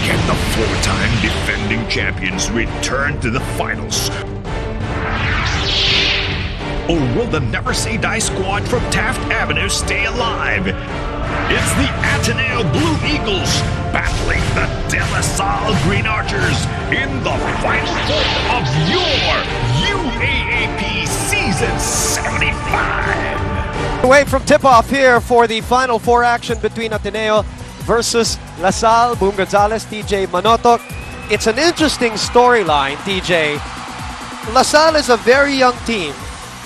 Can the four-time defending champions return to the finals? Or will the Never Say Die squad from Taft Avenue stay alive? It's the Ateneo Blue Eagles battling the De La Salle Green Archers in the Final Four of your UAAP Season 75. Away from tip-off here for the Final Four action between Ateneo versus La Salle. Boom Gonzalez, TJ Manotok. It's an interesting storyline, TJ. La Salle is a very young team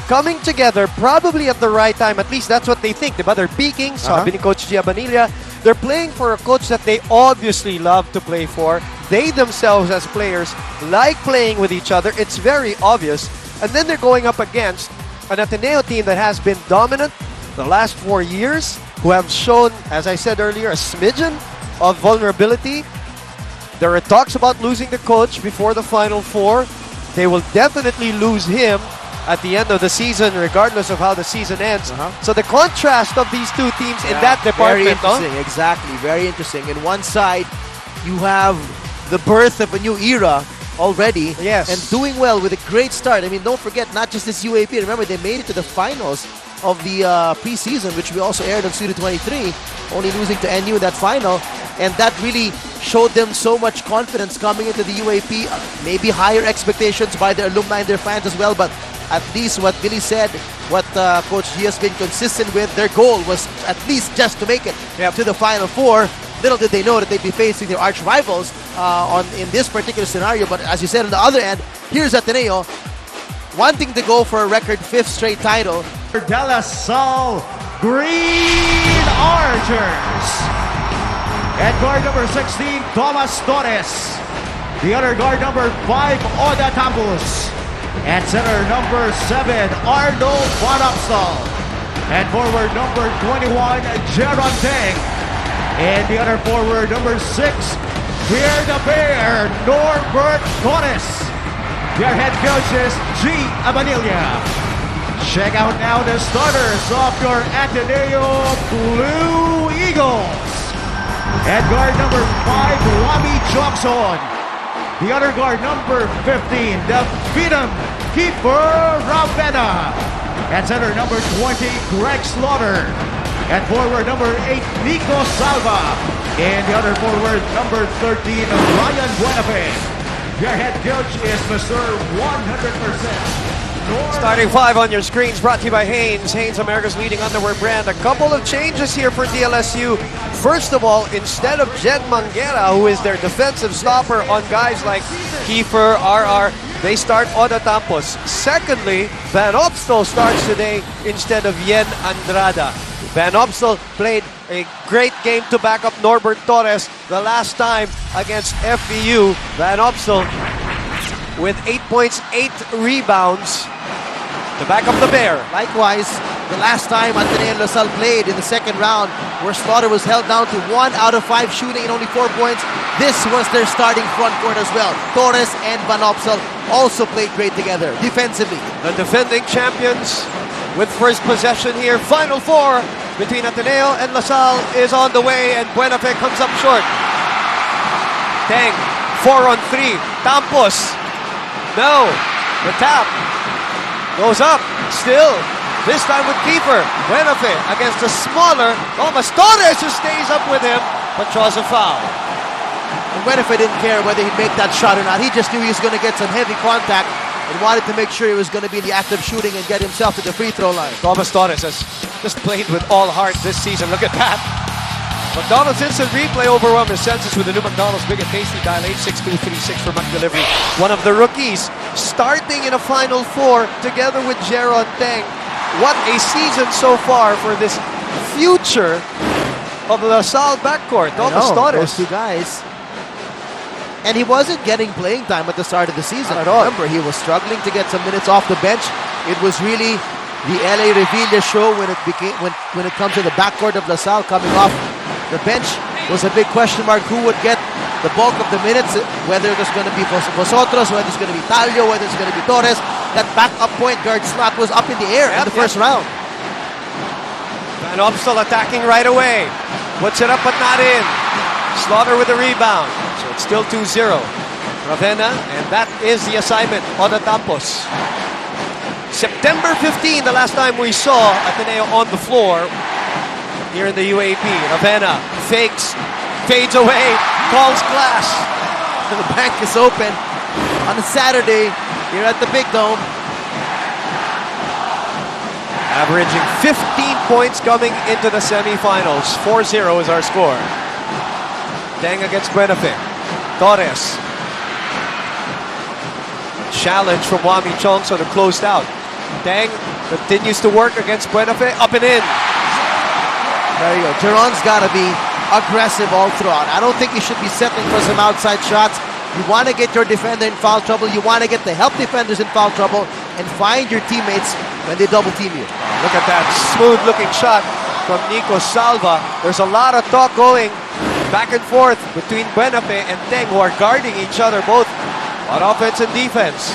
coming together probably at the right time. At least that's what they think. Diba? They're peaking. Sabi ni Coach Giabanilla. They're playing for a coach that they obviously love to play for. They themselves as players like playing with each other. It's very obvious. And then they're going up against an Ateneo team that has been dominant the last 4 years, who have shown, as I said earlier, a smidgen of vulnerability. There are talks about losing the coach before the Final Four. They will definitely lose him at the end of the season, regardless of how the season ends. So the contrast of these two teams in that department. Very interesting, exactly. Very interesting. In one side, you have the birth of a new era already. Yes. And doing well with a great start. I mean, don't forget, not just this UAP. Remember, they made it to the finals of the preseason, which we also aired on Studio 23, only losing to NU in that final. And that really showed them so much confidence coming into the UAP. Maybe higher expectations by their alumni and their fans as well. But at least what Billy said, what Coach G has been consistent with, their goal was at least just to make it to the Final Four. Little did they know that they'd be facing their arch rivals in this particular scenario. But as you said, on the other end, here's Ateneo wanting to go for a record 5th straight title. De La Salle Green Archers. At guard number 16, Thomas Torres. The other guard number 5, Oda Campos. At center number 7, Arnold Vosotros. And forward number 21, Jeron Teng. And the other forward number 6, Pierre the Bear, Norbert Torres. Their head coach is Giabanilla. Check out now the starters of your Ateneo Blue Eagles. At guard number 5, Juami Tiongson. The other guard number 15, the Phenom, Kiefer Ravena. At center number 20, Greg Slaughter. At forward number 8, Nico Salva. And the other forward number 13, Ryan Buenafe. Your head coach is Mr. 100%. Starting 5 on your screens, brought to you by Hanes. Hanes, America's leading underwear brand. A couple of changes here for DLSU. First of all, instead of Jed Manguera, who is their defensive stopper on guys like Kiefer, RR, they start Oda Campos. Secondly, Van Opstal starts today instead of Yen Andrada. Van Opstal played a great game to back up Norbert Torres the last time against FEU. Van Opstal with 8 points, 8 rebounds to back up the Bear. Likewise, the last time Ateneo and La Salle played in the second round, where Slaughter was held down to 1 out of 5 shooting and only 4 points, this was their starting front court as well. Torres and Van Opstal also played great together defensively. The defending champions with first possession here. Final Four between Ateneo and La Salle is on the way, and Buenafe comes up short. Teng, 4 on 3. Campos. No, the tap goes up, still, this time with Kiefer. Buenafe against a smaller Thomas Torres, who stays up with him, but draws a foul. And Buenafe didn't care whether he'd make that shot or not. He just knew he was going to get some heavy contact and wanted to make sure he was going to be in the act of shooting and get himself to the free throw line. Thomas Torres has just played with all heart this season. Look at that. McDonald's Instant Replay overwhelmed his senses with the new McDonald's Big and Tasty. Dial 86236 for McDelivery. One of the rookies starting in a Final Four together with Jeron Teng. What a season so far for this future of the La Salle backcourt. Thomas Torres. Those two guys. And he wasn't getting playing time at the start of the season. Not at all. Remember, he was struggling to get some minutes off the bench. It was really the LA Revilla show when it comes to the backcourt of La Salle coming off the bench. Was a big question mark who would get the bulk of the minutes, whether it was going to be Vosotros, whether it's going to be Talio, whether it's going to be Torres. That backup point guard slot was up in the air in the first round. Van Opstal attacking right away. Puts it up but not in. Slaughter with the rebound. So it's still 2-0. Ravena, and that is the assignment on the Tampos. September 15, the last time we saw Ateneo on the floor here in the UAAP. Ravena fakes, fades away, calls glass. The bank is open on a Saturday here at the Big Dome. Averaging 15 points coming into the semifinals. 4-0 is our score. Teng against Buenafe. Torres. Challenge from Juami Tiongson to closed out. Teng continues to work against Buenafe. Up and in. There you go. Jeron's got to be aggressive all throughout. I don't think you should be settling for some outside shots. You want to get your defender in foul trouble. You want to get the help defenders in foul trouble and find your teammates when they double team you. Look at that smooth-looking shot from Nico Salva. There's a lot of talk going back and forth between Buenafe and Teng, who are guarding each other both on offense and defense.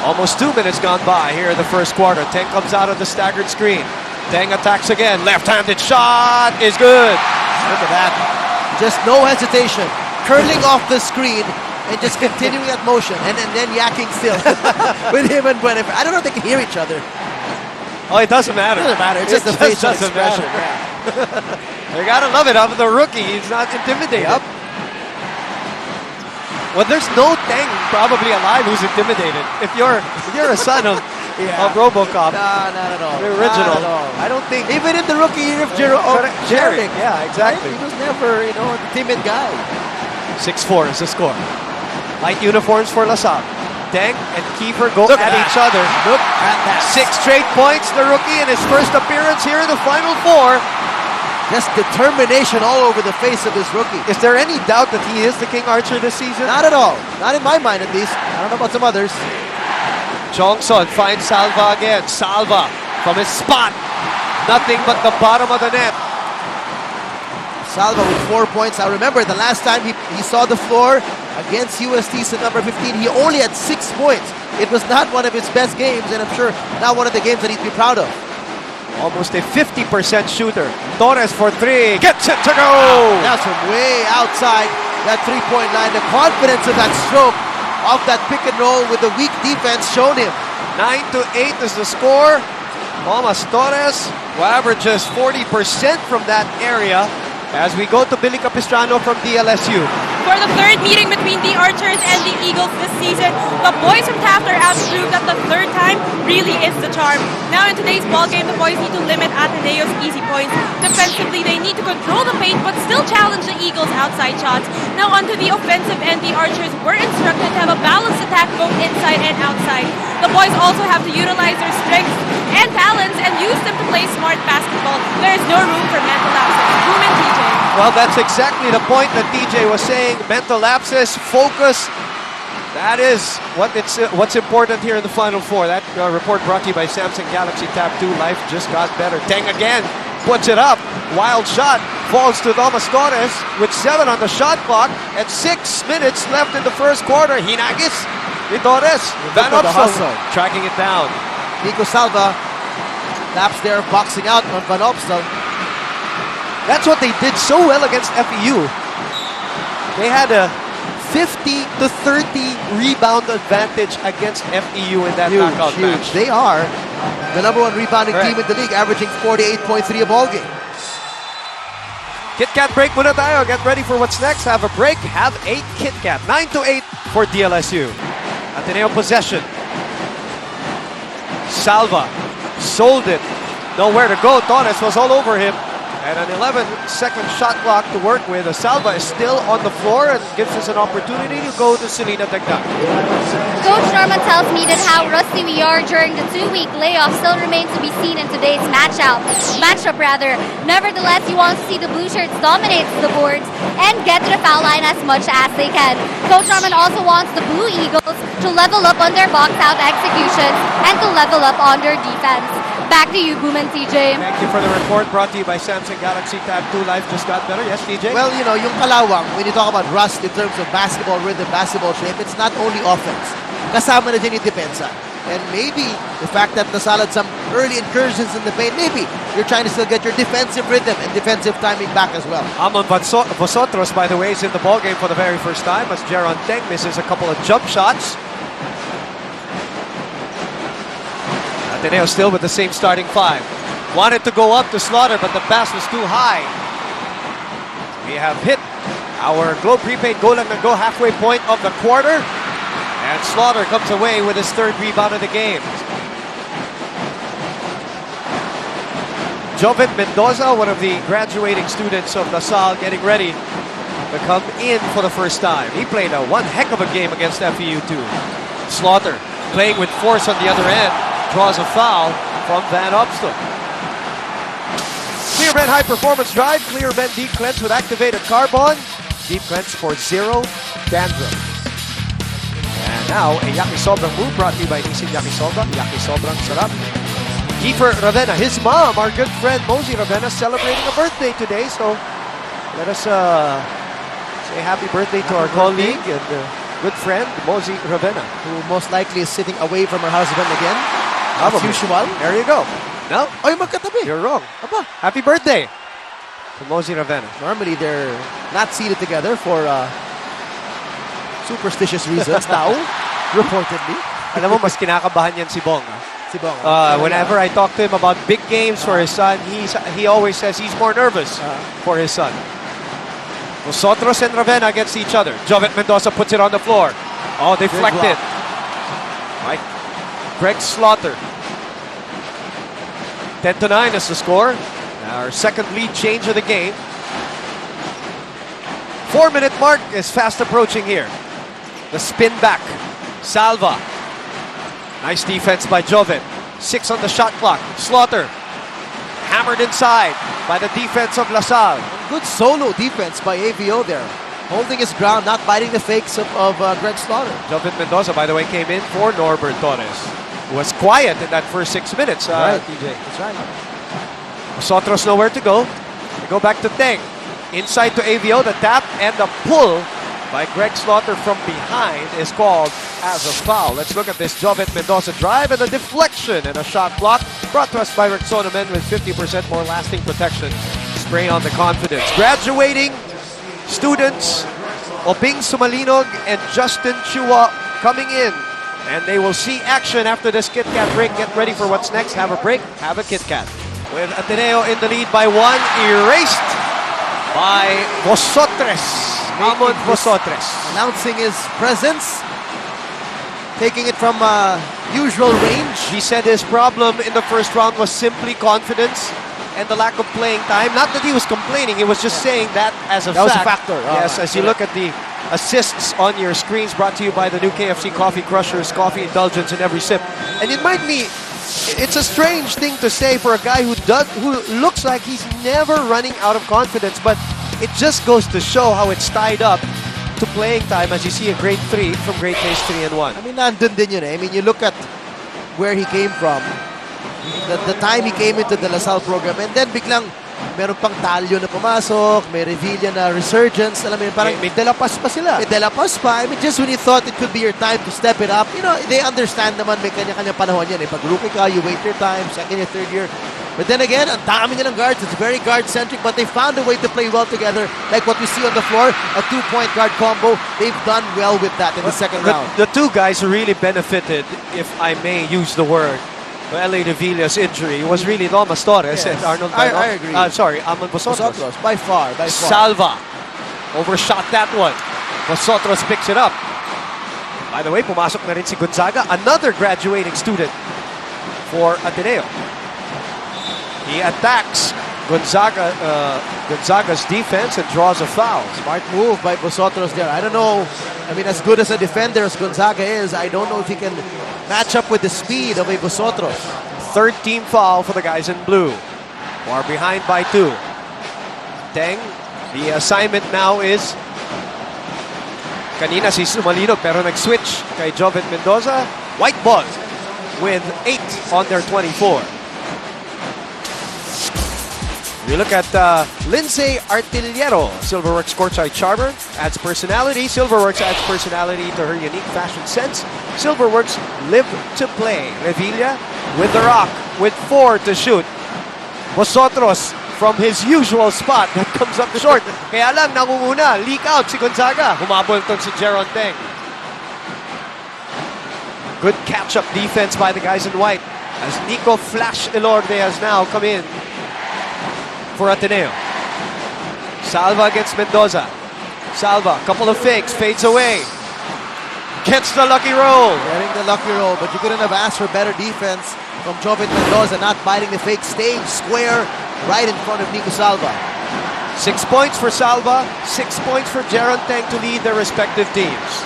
Almost 2 minutes gone by here in the first quarter. Teng comes out of the staggered screen. Teng attacks again. Left-handed shot is good. Look at that. Just no hesitation. Curling off the screen and just continuing that motion and then yakking still with him and Buenafe. I don't know if they can hear each other. Oh, it doesn't matter. It doesn't matter. It's just the facial expression. You gotta love it. Of the rookie, he's not intimidated. Yep. Well, there's no Teng probably alive who's intimidated. If you're a son of RoboCop, Nah, not at all. the original, Not at all. I don't think. Even in the rookie year of Jeron, Yeah, exactly. He was never, a timid guy. 6-4 is the score. Light uniforms for LaSalle. Teng and Kiefer go Look at at each other. Look at that. 6 straight points, the rookie in his first appearance here in the Final Four. Just determination all over the face of this rookie. Is there any doubt that he is the King Archer this season? Not at all. Not in my mind, at least. I don't know about some others. Tiongson finds Salva again. Salva from his spot. Nothing but the bottom of the net. Salva with 4 points. I remember the last time he saw the floor against UST's at number 15, he only had 6 points. It was not one of his best games, and I'm sure not one of the games that he'd be proud of. Almost a 50% shooter. Torres for 3. Gets it to go! That's from way outside that three-point line. The confidence of that stroke off that pick and roll with the weak defense shown him. 9-8 is the score. Thomas Torres, who averages 40% from that area, as we go to Billy Capistrano from DLSU. For the third meeting between the Archers and the Eagles this season, the boys from Taft are out to prove that the third time really is the charm. Now in today's ballgame, the boys need to limit Ateneo's easy points. Defensively, they need to control the paint but still challenge the Eagles' outside shots. Now onto the offensive end, the Archers were instructed to have a balanced attack both inside and outside. The boys also have to utilize their strengths and talents and use them to play smart basketball. There is no room for mental lapses. Boom and TJ. Well, that's exactly the point that TJ was saying. Mental lapses, focus. That is what's important here in the Final Four. That report brought to you by Samsung Galaxy Tab 2. Life just got better. Teng again puts it up. Wild shot falls to Thomas Torres with 7 on the shot clock and 6 minutes left in the first quarter. Hinagis with Torres. Van Look at the Opstal hustle. tracking it down. Nico Salva laps there, boxing out on Van Opstal. That's what they did so well against FEU. They had a 50-30 rebound advantage against FEU in that knockout match. They are the number 1 rebounding team in the league, averaging 48.3 a ball game. Kit Kat break muna tayo. Get ready for what's next. Have a break. Have a Kit Kat. 9-8 for DLSU. Ateneo possession. Salva sold it. Nowhere to go. Torres was all over him. And an 11-second shot clock to work with. Salva is still on the floor and gives us an opportunity to go to Selena Dagdag. Coach Norman tells me that how rusty we are during the 2-week layoff still remains to be seen in today's matchup. Nevertheless, he wants to see the blue shirts dominate the boards and get to the foul line as much as they can. Coach Norman also wants the Blue Eagles to level up on their box-out executions and to level up on their defense. Back to you, Boom and TJ. Thank you for the report brought to you by Samsung Galaxy Tab 2. Life just got better. Yes, TJ? Well, yung kalawang, when you talk about rust in terms of basketball rhythm, basketball shape, it's not only offense. Kasama na dyan yung depensa. And maybe the fact that LaSalle had some early incursions in the paint, maybe you're trying to still get your defensive rhythm and defensive timing back as well. Almond Vosotros, by the way, is in the ballgame for the very first time as Jeron Teng misses a couple of jump shots. Ateneo still with the same starting five. Wanted to go up to Slaughter, but the pass was too high. We have hit our Globe Prepaid goal and go halfway point of the quarter. And Slaughter comes away with his third rebound of the game. Joven Mendoza, one of the graduating students of LaSalle, getting ready to come in for the first time. He played a one heck of a game against FEU too. Slaughter playing with force on the other end, draws a foul from Van Opstel. Clear High Performance Drive, Clear Deep Cleanse with activated carbon. Deep Cleanse for zero dandruff. And now, a Yaki Sobrang move brought to you by Nissin Yaki Sobra. Yaki Sobrang sarap. Kiefer Ravena, his mom, our good friend Mosey Ravena, celebrating a birthday today. So let us say happy birthday to our colleague and good friend, Mosey Ravena. Who most likely is sitting away from her husband again. As Probably. usual. There you go. No, Oy, magkatabi. you're wrong. Aba, Happy birthday to Mosey Ravena. normally they're not seated together for superstitious reasons now, reportedly. Alam mo, mas kinakabahan yan si Bong. Si Bong. Whenever I talk to him about big games for his son, he always says he's more nervous for his son. Vosotros and Ravena against each other. Jovet Mendoza puts it on the floor. Oh, deflected. Mike. Greg Slaughter. 10-9 is the score. Our second lead change of the game. 4-minute mark is fast approaching here. The spin back. Salva. Nice defense by Joven. 6 on the shot clock. Slaughter. Hammered inside by the defense of LaSalle. Good solo defense by AVO there. Holding his ground, not biting the fakes of Greg Slaughter. Joven Mendoza, by the way, came in for Norbert Torres, who was quiet in that first 6 minutes. Right. TJ. That's right. Vosotros nowhere to go. They go back to Teng. Inside to AVO, the tap and the pull by Greg Slaughter from behind is called as a foul. Let's look at this Jovet Mendoza drive and a deflection and a shot block brought to us by Rexona Men with 50% more lasting protection. Spray on the confidence. Graduating students, Obing Sumalinog and Justin Chua coming in. And they will see action after this Kit Kat break. Get ready for what's next. Have a break, have a Kit Kat. With Ateneo in the lead by 1, erased by Vosotros. Almond Vosotros. Announcing his presence. Taking it from usual range. He said his problem in the first round was simply confidence and the lack of playing time. Not that he was complaining, he was just saying that as a That fact. was a factor. Yes, as you look at the assists on your screens brought to you by the new KFC Coffee Crushers, coffee indulgence in every sip. And it might be, it's a strange thing to say for a guy who looks like he's never running out of confidence, but it just goes to show how it's tied up to playing time as you see a grade 3 from grade phase 3 and 1. I mean, nandun din yun eh. I mean, you look at where he came from, the time he came into the LaSalle program, and then biglang meron pang Talyo na pumasok, may Revilla na resurgence, alam mo yun, parang May De La Paz pa sila. may De La Paz pa. I mean, just when you thought it could be your time to step it up, you know, they understand naman may kanya-kanya panahon yan eh. Pag rookie ka, you wait your time, second year, third year. But then again, ang dami nilang guards. It's very guard-centric, but they found a way to play well together. Like what we see on the floor, a 2-point guard combo. They've done well with that in the second round. The two guys who really benefited, if I may use the word, L.A. Revilla's injury was really Norbert Torres Yes. and Arnold. I agree. Sorry, Almond Vosotros. Vosotros, by far. Salva overshot that one. Vosotros picks it up. By the way, pumasok na rin si Gonzaga, another graduating student for Ateneo. He attacks Gonzaga's defense and draws a foul. Smart move by Vosotros there. I don't know. I mean, as good as a defender as Gonzaga is, I don't know if he can match up with the speed of a Vosotros. Third team foul for the guys in blue. Far behind by 2. Teng, the assignment now is kanina si Sumalinog pero nag-switch kay Jovet Mendoza. White ball with 8 on their 24. We look at Lindsay Artillero, Silverworks courtside charmer, adds personality. Silverworks adds personality to her unique fashion sense. Silverworks live to play. Revilla with the rock, with 4 to shoot. Vosotros from his usual spot that comes up short. Kaya lang, nangunguna, leak out si Gonzaga. Humabol tong si Jeron Teng. Good catch-up defense by the guys in white as Nico Flash Elorde has now come in for Ateneo. Salva against Mendoza. Salva, couple of fakes, fades away. Gets the lucky roll. Getting the lucky roll, but you couldn't have asked for better defense from Jovet Mendoza, not biting the fake, staying square right in front of Nico Salva. 6 points for Salva, 6 points for Jeron Teng to lead their respective teams.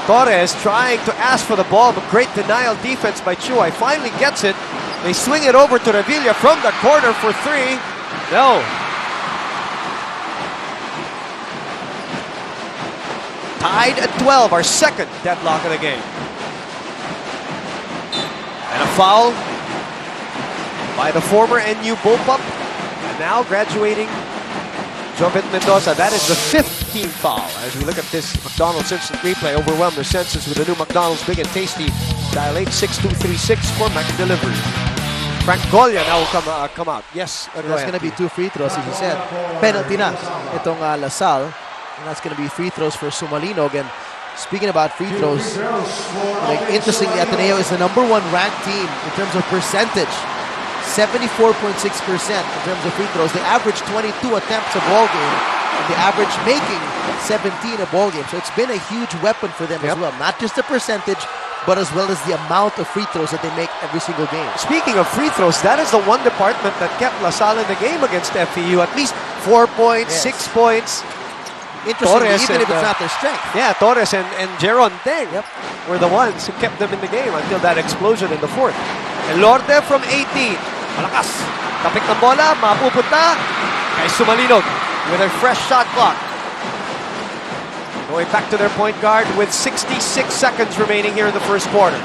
Torres trying to ask for the ball, but great denial defense by Chuai. Finally gets it. They swing it over to Revilla from the corner for 3. No. Tied at 12, our second deadlock of the game. And a foul by the former NU bullpup. And now graduating Jovet Mendoza. That is the 15th foul. As we look at this McDonald's instant replay, overwhelm their senses with the new McDonald's Big and Tasty. Dial 86236 for Mac Delivery. Frank Golia now will come out. Yes, That's going to be 2 free throws, as you said. Penalty na itong Lasal. And that's going to be free throws for Sumalinog. And speaking about free throws, like, interestingly, Ateneo is the #1 ranked team in terms of percentage. 74.6% in terms of free throws. They average 22 attempts a ball game, and they average making 17 a ball game. So it's been a huge weapon for them as well. Not just the percentage, but as well as the amount of free throws that they make every single game. Speaking of free throws, that is the one department that kept LaSalle in the game against FEU. At least 4 points, 6 points. Interesting, Torres even and, if it's not their strength. Yeah, Torres and Jeron Teng were the ones who kept them in the game until that explosion in the 4th. Elorde from 18. Malakas. Tapik ng bola, mapupunta kay Sumalinog with a fresh shot clock. Going back to their point guard with 66 seconds remaining here in the first quarter.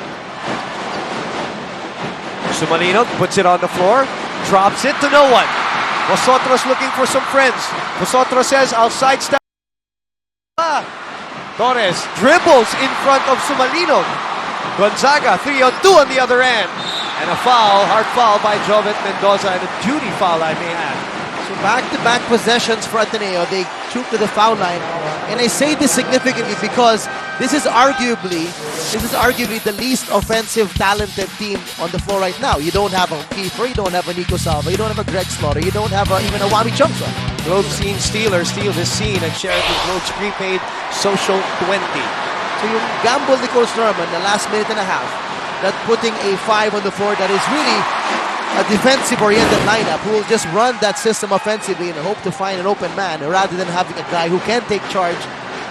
Sumalinog puts it on the floor, drops it to no one. Vosotros looking for some friends. Vosotros says, I'll sidestep. Torres dribbles in front of Sumalinog. Gonzaga 3-on-2 on the other end. And a foul, hard foul by Jovet Mendoza, and a duty foul, I may add. So back-to-back possessions for Ateneo. They troop to the foul line. And I say this significantly because this is arguably the least offensive talented team on the floor right now. You don't have a Kiefer, you don't have a Nico Salva, you don't have a Greg Slaughter, you don't have even a Juami Tiongson. Globe Scene Stealer steal this scene and share it with Globe's prepaid social 20. So yung gamble ni Coach Norman the last minute and a half, that putting a 5 on the floor that is really a defensive-oriented lineup who will just run that system offensively and hope to find an open man rather than having a guy who can take charge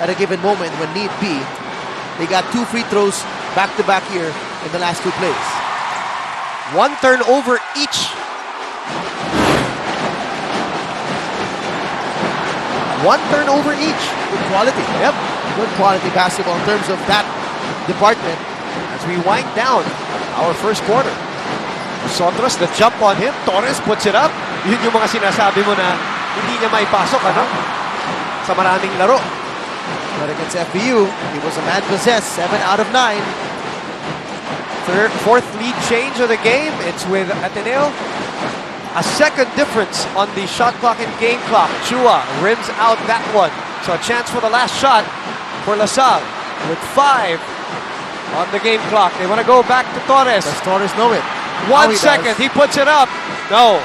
at a given moment when need be. They got 2 free throws back-to-back here in the last 2 plays. 1 turnover each. 1 turnover each. Good quality. Yep. Good quality basketball in terms of that department. As we wind down our first quarter. Vosotros, the jump on him. Torres puts it up. Yun yung mga sinasabi mo na hindi niya maipasok, ano? Sa maraming laro. But against FEU, he was a man possessed. 7 out of 9. Fourth lead change of the game. It's with Ateneo. A second difference on the shot clock and game clock. Chua rims out that one. So a chance for the last shot for LaSalle with 5 on the game clock. They want to go back to Torres. Does Torres know it? 1 second. He puts it up. No.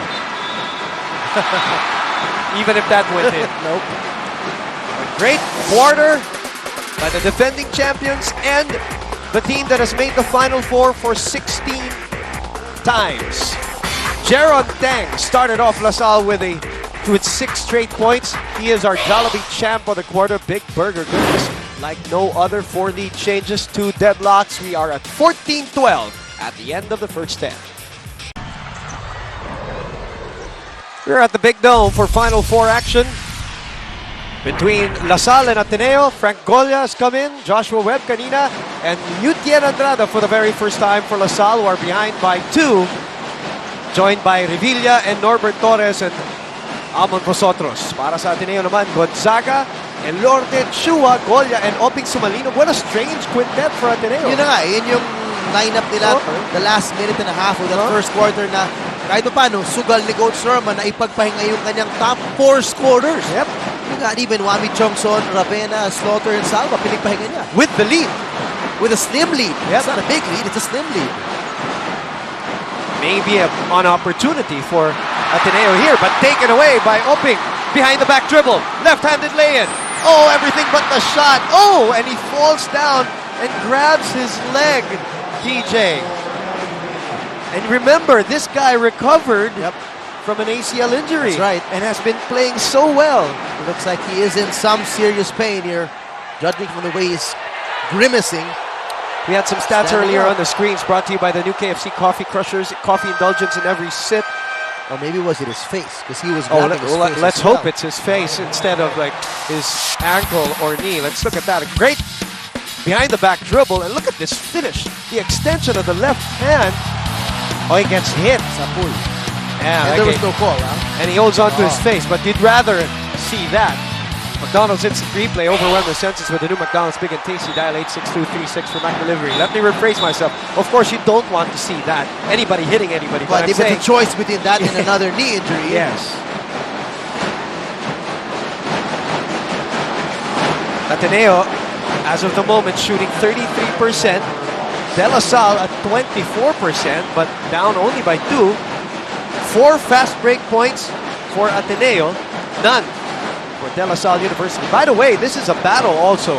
Even if that went in. Nope. A great quarter by the defending champions and the team that has made the Final Four for 16 times. Jeron Teng started off LaSalle with 6 straight points. He is our Jollibee champ of the quarter. Big burger goodness like no other. 4 lead changes, 2 deadlocks. We are at 14-12 at the end of the first 10. We're at the Big Dome for Final Four action between LaSalle and Ateneo. Frank Golia has come in, Joshua Webb kanina, and Yutien Andrada for the very first time for LaSalle, who are behind by 2, joined by Revilla and Norbert Torres. And Almond Vosotros. Para sa Ateneo naman, Gonzaga, Elorde, Chua, Golia, and Oping Sumalino. What a strange quintet for Ateneo. Yun na nga, yun yung lineup nila. Okay. The last minute and a half of the first quarter na kahit pa paano, sugal ni Coach Norman na ipagpahinga yung kanyang top 4 scorers. Yep. You got even Juami Tiongson, Ravena, Slaughter, and Salva, pinagpahinga niya. With the lead. With a slim lead. Yep. It's not a big lead, it's a slim lead. Maybe an opportunity for Ateneo here, but taken away by Oping. Behind the back dribble. Left-handed lay-in. Oh, everything but the shot. Oh, and he falls down and grabs his leg, DJ. And remember, this guy recovered from an ACL injury. That's right. And has been playing so well. It looks like he is in some serious pain here, judging from the way he's grimacing. We had some stats Standing earlier up. on the screens brought to you by the new KFC Coffee Crushers. Coffee indulgence in every sip. Or maybe was it his face? Because he was Oh, grabbing his face let's as well. hope it's his face instead of like his ankle or knee. Let's look at that. A great behind the back dribble. And look at this finish. The extension of the left hand. Oh, he gets hit. Sapul. Yeah, And there was no call, huh? and he holds on to his Oh. face, but you'd rather see that. McDonald's instant replay overwhelm the senses with the new McDonald's Big and Tasty. Dial 86236 for Mac delivery. Let me rephrase myself. Of course, you don't want to see that. Anybody hitting anybody. But I'm if saying, it's a choice between that and another knee injury, yes. Ateneo, as of the moment, shooting 33%. De La Salle at 24%, but down only by 2. 4 fast break points for Ateneo, none for De La Salle University. By the way, this is a battle also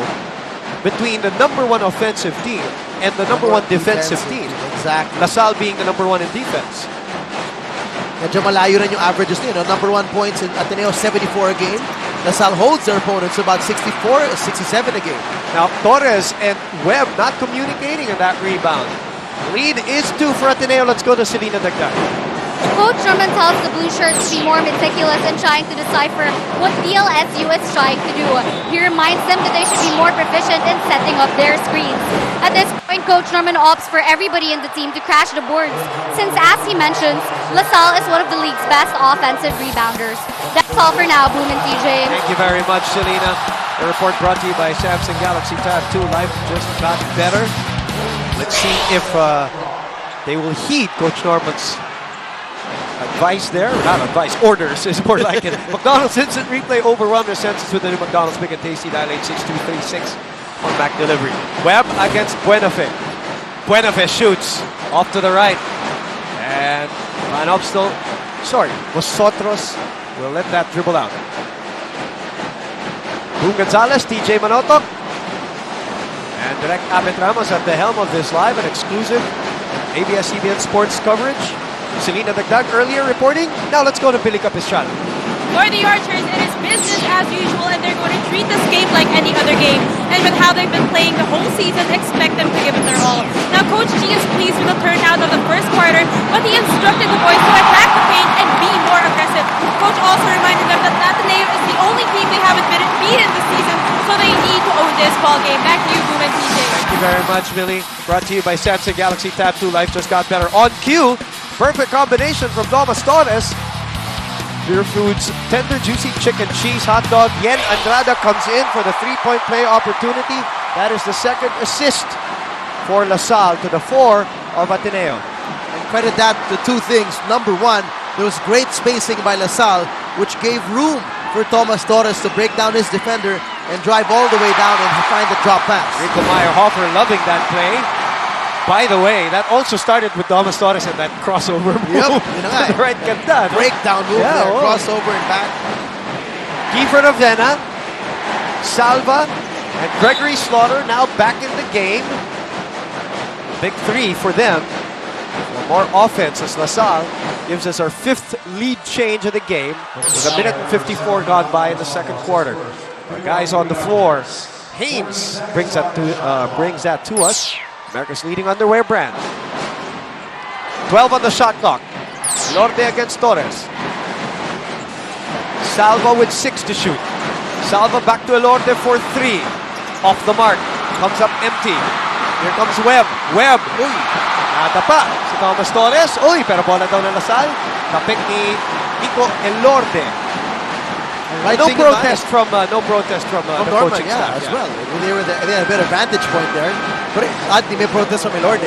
between the number 1 offensive team and the number 1 defensive team. Exactly. La Salle being the number 1 in defense. Medyo malayo rin yung averages niya. No? Number 1 points in Ateneo, 74 a game. La Salle holds their opponents to about 64, 67 a game. Now, Torres and Webb not communicating in that rebound. Lead is 2 for Ateneo. Let's go to Selena Dagdag. Coach Norman tells the Blue Shirts to be more meticulous in trying to decipher what DLSU is trying to do. He reminds them that they should be more proficient in setting up their screens. At this point, Coach Norman opts for everybody in the team to crash the boards, since, as he mentions, La Salle is one of the league's best offensive rebounders. That's all for now, Boom and TJ. Thank you very much, Selena. A report brought to you by Samsung Galaxy Tab 2. Life just got better. Let's see if they will heed Coach Norman's advice there. Not advice, orders is more like it. McDonald's instant replay overwhelm their senses with the new McDonald's Big and Tasty. Dial 86236 on Mac delivery. Webb against Buenafe. Buenafe shoots off to the right. And Van Obstel, Vosotros will let that dribble out. Boom Gonzalez, TJ Manotok. And Direct Abet Ramos at the helm of this live and exclusive ABS-CBN sports coverage. Selena Dagdag earlier reporting. Now let's go to Billy Capistrano. For the Archers, it is business as usual, and they're going to treat this game like any other game. And with how they've been playing the whole season, expect them to give it their all. Now, Coach G is pleased with the turnout of the first quarter, but he instructed the boys to attack the paint and be more aggressive. Coach also reminded them that Ateneo is the only team they haven't been beaten this season, so they need to own this ball game. Back to you, Boom and TJ. Thank you very much, Billy. Brought to you by Samsung Galaxy Tab 2. Life just got better. On cue, perfect combination from Norbert Torres. Pure Foods tender juicy chicken cheese hot dog. Yen Andrada comes in for the 3-point play opportunity. That is the second assist for La Salle to the 4 of Ateneo. And credit that to 2 things. Number 1, there was great spacing by La Salle, which gave room for Torres to break down his defender and drive all the way down and find the drop pass. Rico Meyer-Hoffer loving that play. By the way, that also started with Norbert Torres and that crossover move. Yep, yun na nga eh. Right, ganda. No? Breakdown move Yeah, there, oh. crossover and back. Kiefer Ravena, Salva, and Gregory Slaughter now back in the game. Big 3 for them. More offense as La Salle gives us our 5th lead change of the game with 1 minute and 54 gone by in the second quarter. Our guys on the floor. Haynes brings that to us. America's leading underwear brand. 12 on the shot clock. Lorde against Torres. Salva with 6 to shoot. Salva back to Elorde for 3. Off the mark. Comes up empty. Here comes Webb. Webb. Uy. Natapa si Norbert Torres. Uy, pero bola daw ng La Salle. Kapit ni Nico Elorde. right No thing in protest mind. from the Norman, coaching yeah, staff. as well. They had a better vantage point there. But hindi may protest from Milord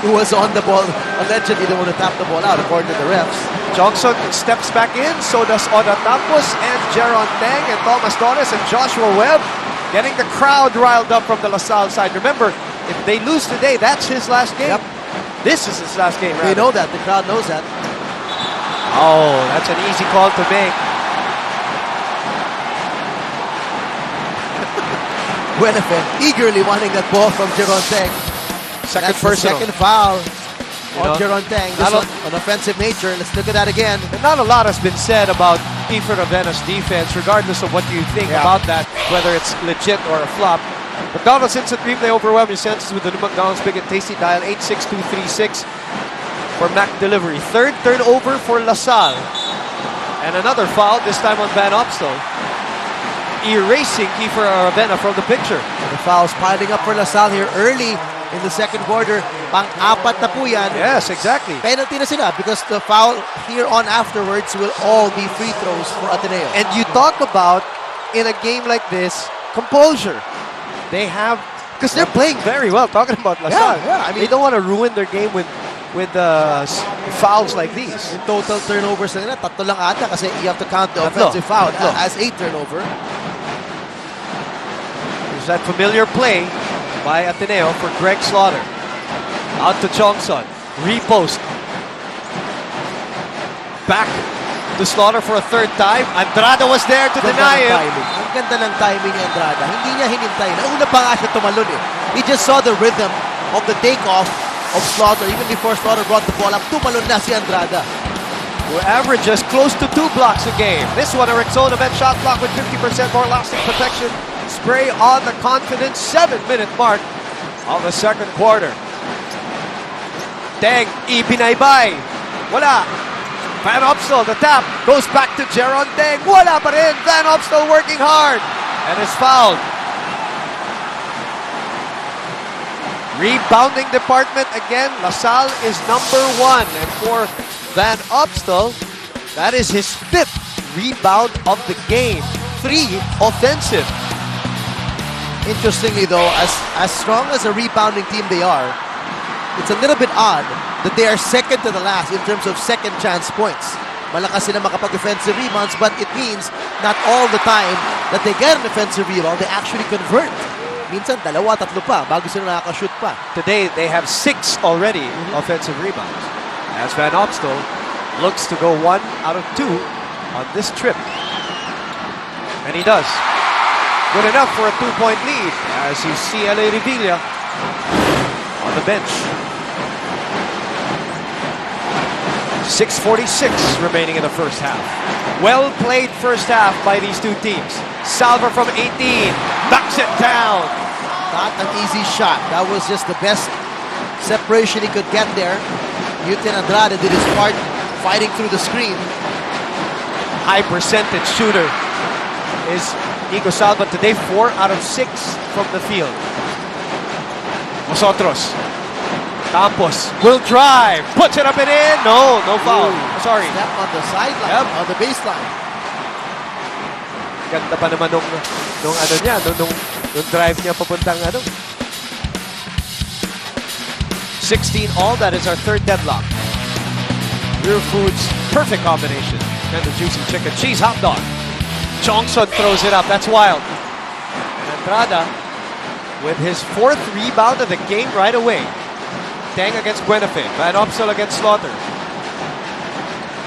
who was on the ball. Allegedly, they want to tap the ball out according to the refs. Tiongson steps back in, so does Oda Tampos and Jeron Teng and Thomas Torres and Joshua Webb, getting the crowd riled up from the LaSalle side. Remember, if they lose today, that's his last game. Yep. This is his last game. They know that. The crowd knows that. Oh, that's an easy call to make. Buenafe eagerly wanting that ball from Jeron Teng. Second That's the personal. second foul You know, on Jeron Teng. This not one an offensive nature. Let's look at that again. And not a lot has been said about Kiefer Ravena's defense, regardless of what you think about that, whether it's legit or a flop. McDonald's Instant Replay overwhelming senses with the new McDonald's Big and Tasty. Dial 86236 for Mac delivery. Third turnover for LaSalle. And another foul, this time on Van Opstal, erasing Kiefer Ravena from the picture. The fouls piling up for LaSalle here early in the second quarter. Pang-apat na po yan. Yes, exactly. Penalty na sila because the foul here on afterwards will all be free throws for Ateneo. And you talk about, in a game like this, composure. They have, because they're playing very well, talking about LaSalle. Yeah, I mean, they don't want to ruin their game with fouls like these. in total turnovers na nila, tatlo lang ata kasi you have to count the offensive foul as a turnover. There's that familiar play by Ateneo for Greg Slaughter. Out to Tiongson. Repost. Back to Slaughter for a third time. Andrada was there to deny him. Ang ganda ng timing ni Andrada. Hindi niya hinintay. Nauna pa nga siya tumalon eh. He just saw the rhythm of the takeoff of Slaughter. Even before Slaughter brought the ball up, tumalon na si Andrada. Who averages close to 2 blocks a game. This one, a Rexona bench shot block with 50% more lasting protection. Spray on the confident 7-minute mark of the second quarter. Teng, ipinaybay. Wala. Van Opstal, the tap, goes back to Jeron Teng. Wala pa rin. Van Opstal working hard and is fouled. Rebounding department again. LaSalle is number 1. And for Van Opstal, that is his 5th rebound of the game. 3 offensive. Interestingly though, as strong as a rebounding team they are, it's a little bit odd that they are second to the last in terms of second chance points. Malakas sila makapag-offensive rebounds, but it means not all the time that they get an offensive rebound, they actually convert. Minsan, dalawa, tatlo pa, bago sila nakaka-shoot pa. Today, they have 6 already offensive rebounds. As Van Opstal looks to go 1 out of 2 on this trip. And he does. Good enough for a 2-point lead as you see Salle Revilla on the bench. 6:46 remaining in the first half. Well played first half by these two teams. Salva from 18 knocks it down. Not an easy shot. That was just the best separation he could get there. Yutin Andrade did his part fighting through the screen. High percentage shooter is Nico Salva today, 4 out of 6 from the field. Vosotros. Campos will drive, puts it up and in. No foul. Sorry. Step on the sideline, on the baseline. Ganda pa naman nung ano niya, nung drive niya papuntang ano. 16 all, that is our third deadlock. Real Foods, perfect combination. And the juicy chicken cheese hot dog. Tiongson throws it up, that's wild. And Andrada with his 4th rebound of the game right away. Teng against Buenafe, Van Opstal against Slaughter.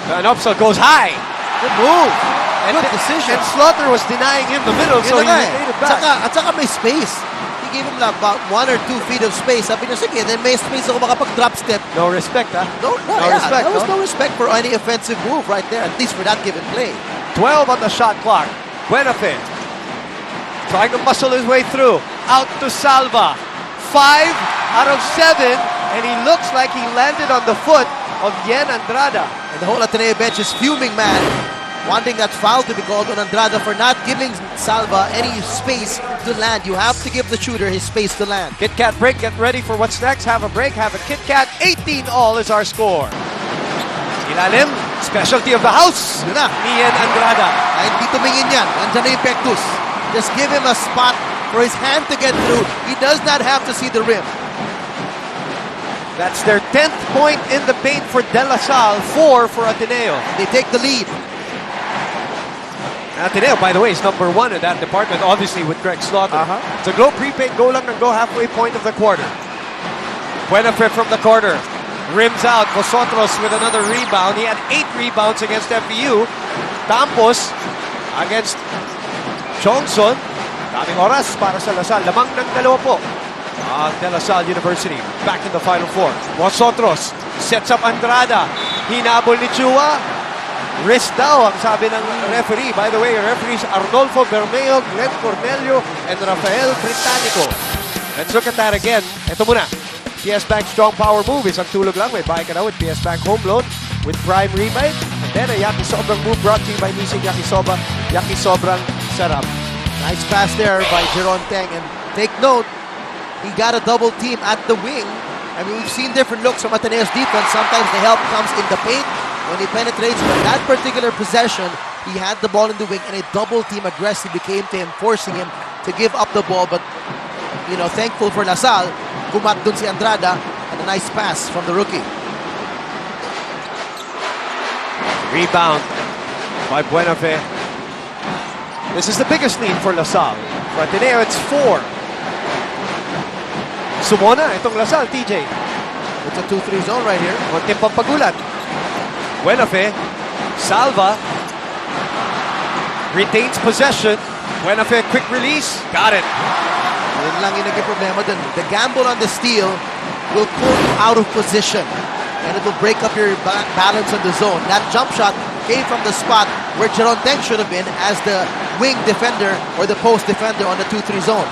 Van Opstal goes high. Good move. And Good decision. And Slaughter was denying him the middle, so he made it back. At saka may space. He gave him about 1 or 2 feet of space. Sabi niya, sige, then may space ako makapag-drop step. No respect, huh? No respect. There was no respect for any offensive move right there, at least for that given play. 12 on the shot clock. Buenafe trying to muscle his way through. Out to Salva. 5 out of 7. And he looks like he landed on the foot of Yen Andrada. And the whole Ateneo bench is fuming, man. Wanting that foul to be called on Andrada for not giving Salva any space to land. You have to give the shooter his space to land. Kit Kat break, get ready for what's next. Have a break, have a Kit Kat. 18 all is our score. Ilalim, Specialty of the house. Yun na. Ian Andrada. Kahit di tumingin yan, andyan na yung pectus. Just give him a spot for his hand to get through. He does not have to see the rim. That's their 10th point in the paint for De La Salle, 4 for Ateneo. They take the lead. Ateneo, by the way, is number 1 in that department, obviously with Greg Slaughter. It's a Glow prepaid, go lang and go halfway point of the quarter. Buenafe from the corner. Rims out. Vosotros with another rebound. He had 8 rebounds against FEU. Campos against Tiongson. Daming oras para sa La Salle. Lamang ng 2 po. De La Salle University back in the Final Four. Vosotros sets up Andrada. Hinabol ni Chua. Wrist daw ang sabi ng referee. By the way, referees Arnolfo Bermeo, Glenn Cornelio, and Rafael Britannico. Let's look at that again. Ito muna. PS Bank strong power move. Isang tulog lang. May buy ka na with PS Bank home loan with prime rebate. And then a Yakisobrang move brought to you by Nissin Yakisoba. Yakisobrang sarap. Nice pass there by Jeron Teng. And take note, he got a double team at the wing. I mean, we've seen different looks from Ateneo's defense. Sometimes the help comes in the paint when he penetrates. But that particular possession, he had the ball in the wing and a double team aggressively came to him, forcing him to give up the ball. But, you know, thankful for La Salle, kumat dun si Andrada and a nice pass from the rookie. Rebound by Buenafe. This is the biggest lead for La Salle. For Ateneo, it's 4. Sumona, itong La Salle, TJ. It's a 2-3 zone right here. Konting pampagulat. Buenafe, Salva, retains possession. Buenafe, quick release, got it. Yun lang yung naging problema dun. The gamble on the steal will pull you out of position and it will break up your balance on the zone. That jump shot came from the spot where Jeron Teng should have been as the wing defender or the post defender on the 2-3 zone.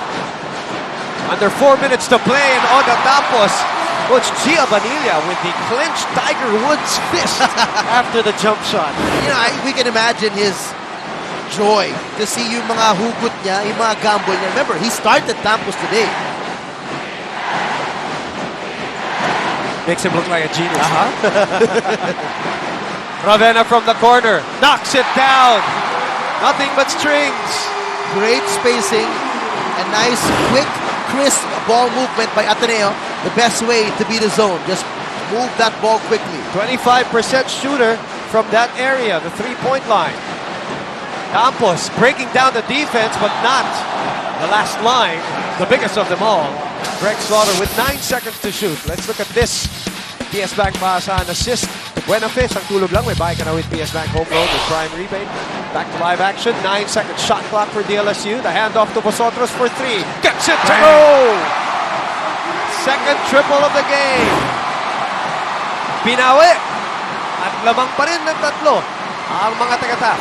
Under 4 minutes to play in Oda Campos. Coach Gia Vanilla with the clenched Tiger Woods fist after the jump shot. You know, we can imagine his joy to see yung mga hugot niya, yung mga gamble niya. Remember, he started Campos today. Makes him look like a genius. Ravena from the corner. Knocks it down. Nothing but strings. Great spacing. A nice, quick, crisp ball movement by Ateneo. The best way to beat a zone. Just move that ball quickly. 25% shooter from that area, the three-point line. Campos breaking down the defense, but not the last line, the biggest of them all. Greg Slaughter with 9 seconds to shoot. Let's look at this. PS Bank maasahan assist to Buenafe. Ang tulog lang. May buy ka na with PS Bank home loan with prime rebate. Back to live action. 9 second shot clock for DLSU. The handoff to Vosotros for 3. Gets it to go! Second triple of the game. Binawi. At lamang pa rin ng 3 ang mga taga-tap.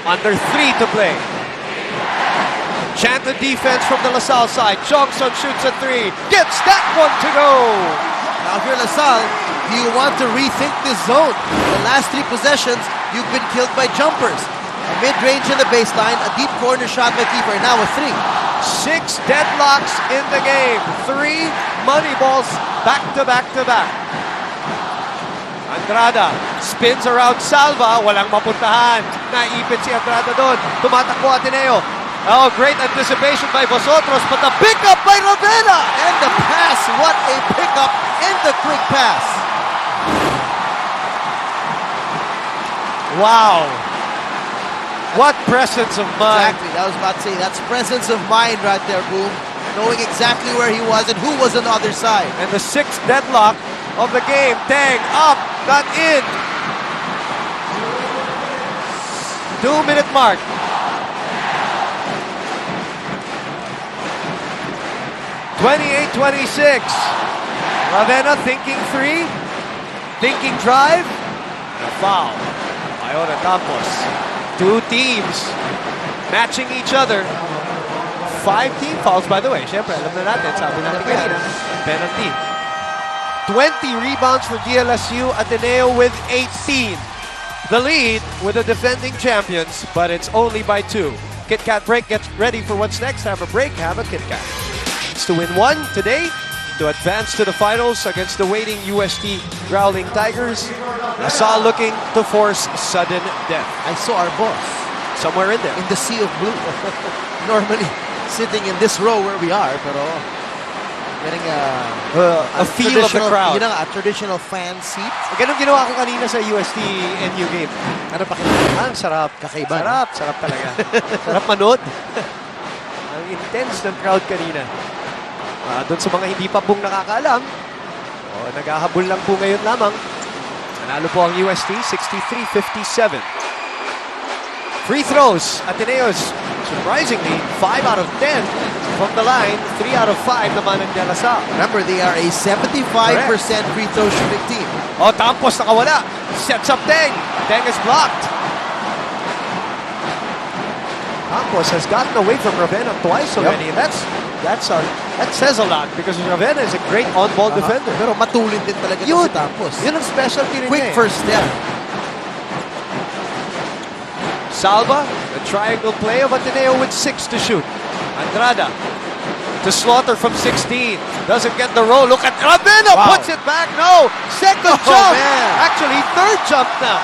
Under 3 to play. Chanted defense from the La Salle side. Tiongson shoots a 3. Gets that one to go. Now if you're La Salle, do you want to rethink this zone? The last 3 possessions, you've been killed by jumpers. A mid-range in the baseline, a deep corner shot by Kiefer, now a 3. 6 deadlocks in the game. 3 money balls back to back to back. Andrada spins around Salva. Walang mapuntahan. Naipit si Andrada doon. Tumatakbo Ateneo. Oh, great anticipation by Vosotros, but the pickup by Ravena! And the pass, what a pickup and the quick pass. Wow. What presence of mind. Exactly, I was about to say, that's presence of mind right there, Boom. Knowing exactly where he was and who was on the other side. And the 6th deadlock of the game. Teng up, not in. 2-minute mark. 28-26. Ravena thinking 3. Thinking drive. And a foul by Oda Campos. 2 teams matching each other. 5 team fouls, by the way. Siyempre, alam na natin, sabi natin kanina, penalty. 20 rebounds for DLSU. Ateneo with 18. The lead with the defending champions, but it's only by 2. Kit Kat break, get ready for what's next. Have a break, have a Kit Kat. It's to win 1 today. to advance to the finals against the waiting UST Growling Tigers. LaSalle looking to force sudden death. I saw our boss Somewhere in there. in the sea of blue. Normally sitting in this row where we are, pero getting A feel of the crowd. Yun na nga, a traditional fan seat. Ganun ginawa ko kanina sa UST NU game. Ano pa Ang sarap. Kakaiba, no? Sarap, sarap talaga. Sarap manood. Ang intense ng crowd kanina. Doon sa mga hindi pa pong nakakaalam, naghahabol lang po ngayon lamang. Nanalo po ang UST, 63-57. Free throws, Ateneo's surprisingly 5 out of 10 from the line, 3 out of 5 naman ng De La Salle. Remember, they are a 75% free throw shooting team. Tampos nakawala. Sets up Teng. Teng is blocked. Campos has gotten away from Ravena twice already. And that says a lot because Ravena is a great on-ball defender. Pero matulin din talaga Yun, si Tampos. yun ang specialty rin Quick niya eh. first step. Salva, the triangle play of Ateneo with 6 to shoot. Andrada to Slaughter from 16. Doesn't get the roll. Look at Ravena, Wow. puts it back. No, second Oh, jump. man. Actually, third jump now.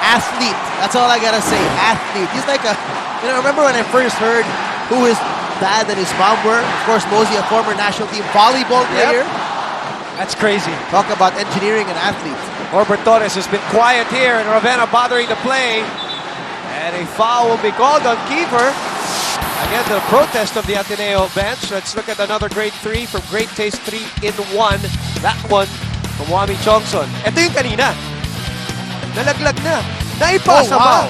Athlete. That's all I gotta say. Athlete. He's like a, remember when I first heard who his dad and his mom were? Of course, Mosey, a former national team volleyball player. That's crazy. Talk about engineering and athlete. Norbert Torres has been quiet here, and Ravena bothering the play. And a foul will be called on Kiefer. Again, the protest of the Ateneo bench. Let's look at another grade 3 from Great Taste 3-in-1. That one from Juami Tiongson. Ito yung kanina. Nalaglag na. Naipasa ba?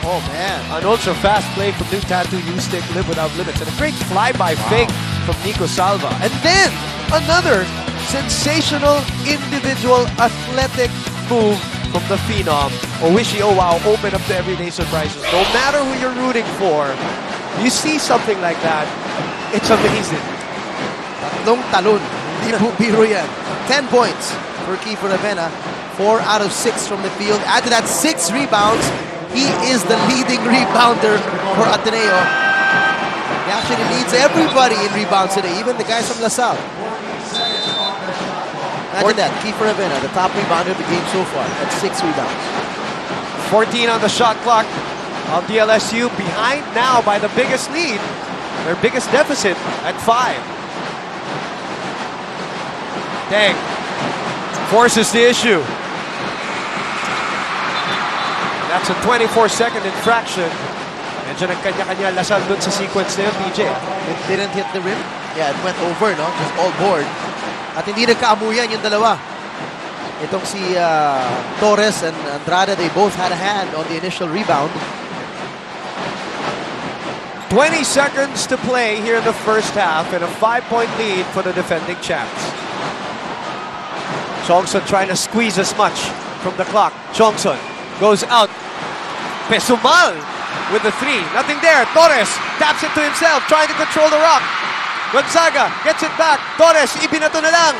Oh, man. An ultra fast play from New Tattoo U-Stick, Live Without Limits. And a great fly-by fake from Nico Salva. And then, another sensational individual athletic move from the Phenom. Owishi Owow open up to everyday surprises. No matter who you're rooting for, you see something like that, it's amazing. Tatlong talon. Hindi po biro yan. 10 points for Kiefer Ravena. 4 out of 6 from the field. Add to that 6 rebounds. He is the leading rebounder for Ateneo. He actually leads everybody in rebounds today, even the guys from LaSalle. Imagine that, Kiefer Ravena, the top rebounder of the game so far, at 6 rebounds. 14 on the shot clock of DLSU, behind now by the biggest lead, their biggest deficit at 5. Teng forces the issue. That's a 24-second infraction. Medyo nagkanya-kanya LaSalle dun sa sequence na yun, PJ. It didn't hit the rim. Yeah, it went over, no? Just all board. At hindi nagkaamuyan yung dalawa. Itong si Torres and Andrada, they both had a hand on the initial rebound. 20 seconds to play here in the first half and a 5-point lead for the defending champs. Tiongson trying to squeeze as much from the clock. Tiongson goes out. Pesumal with the 3. Nothing there. Torres taps it to himself, trying to control the rock. Gonzaga gets it back. Torres, ibinato na lang.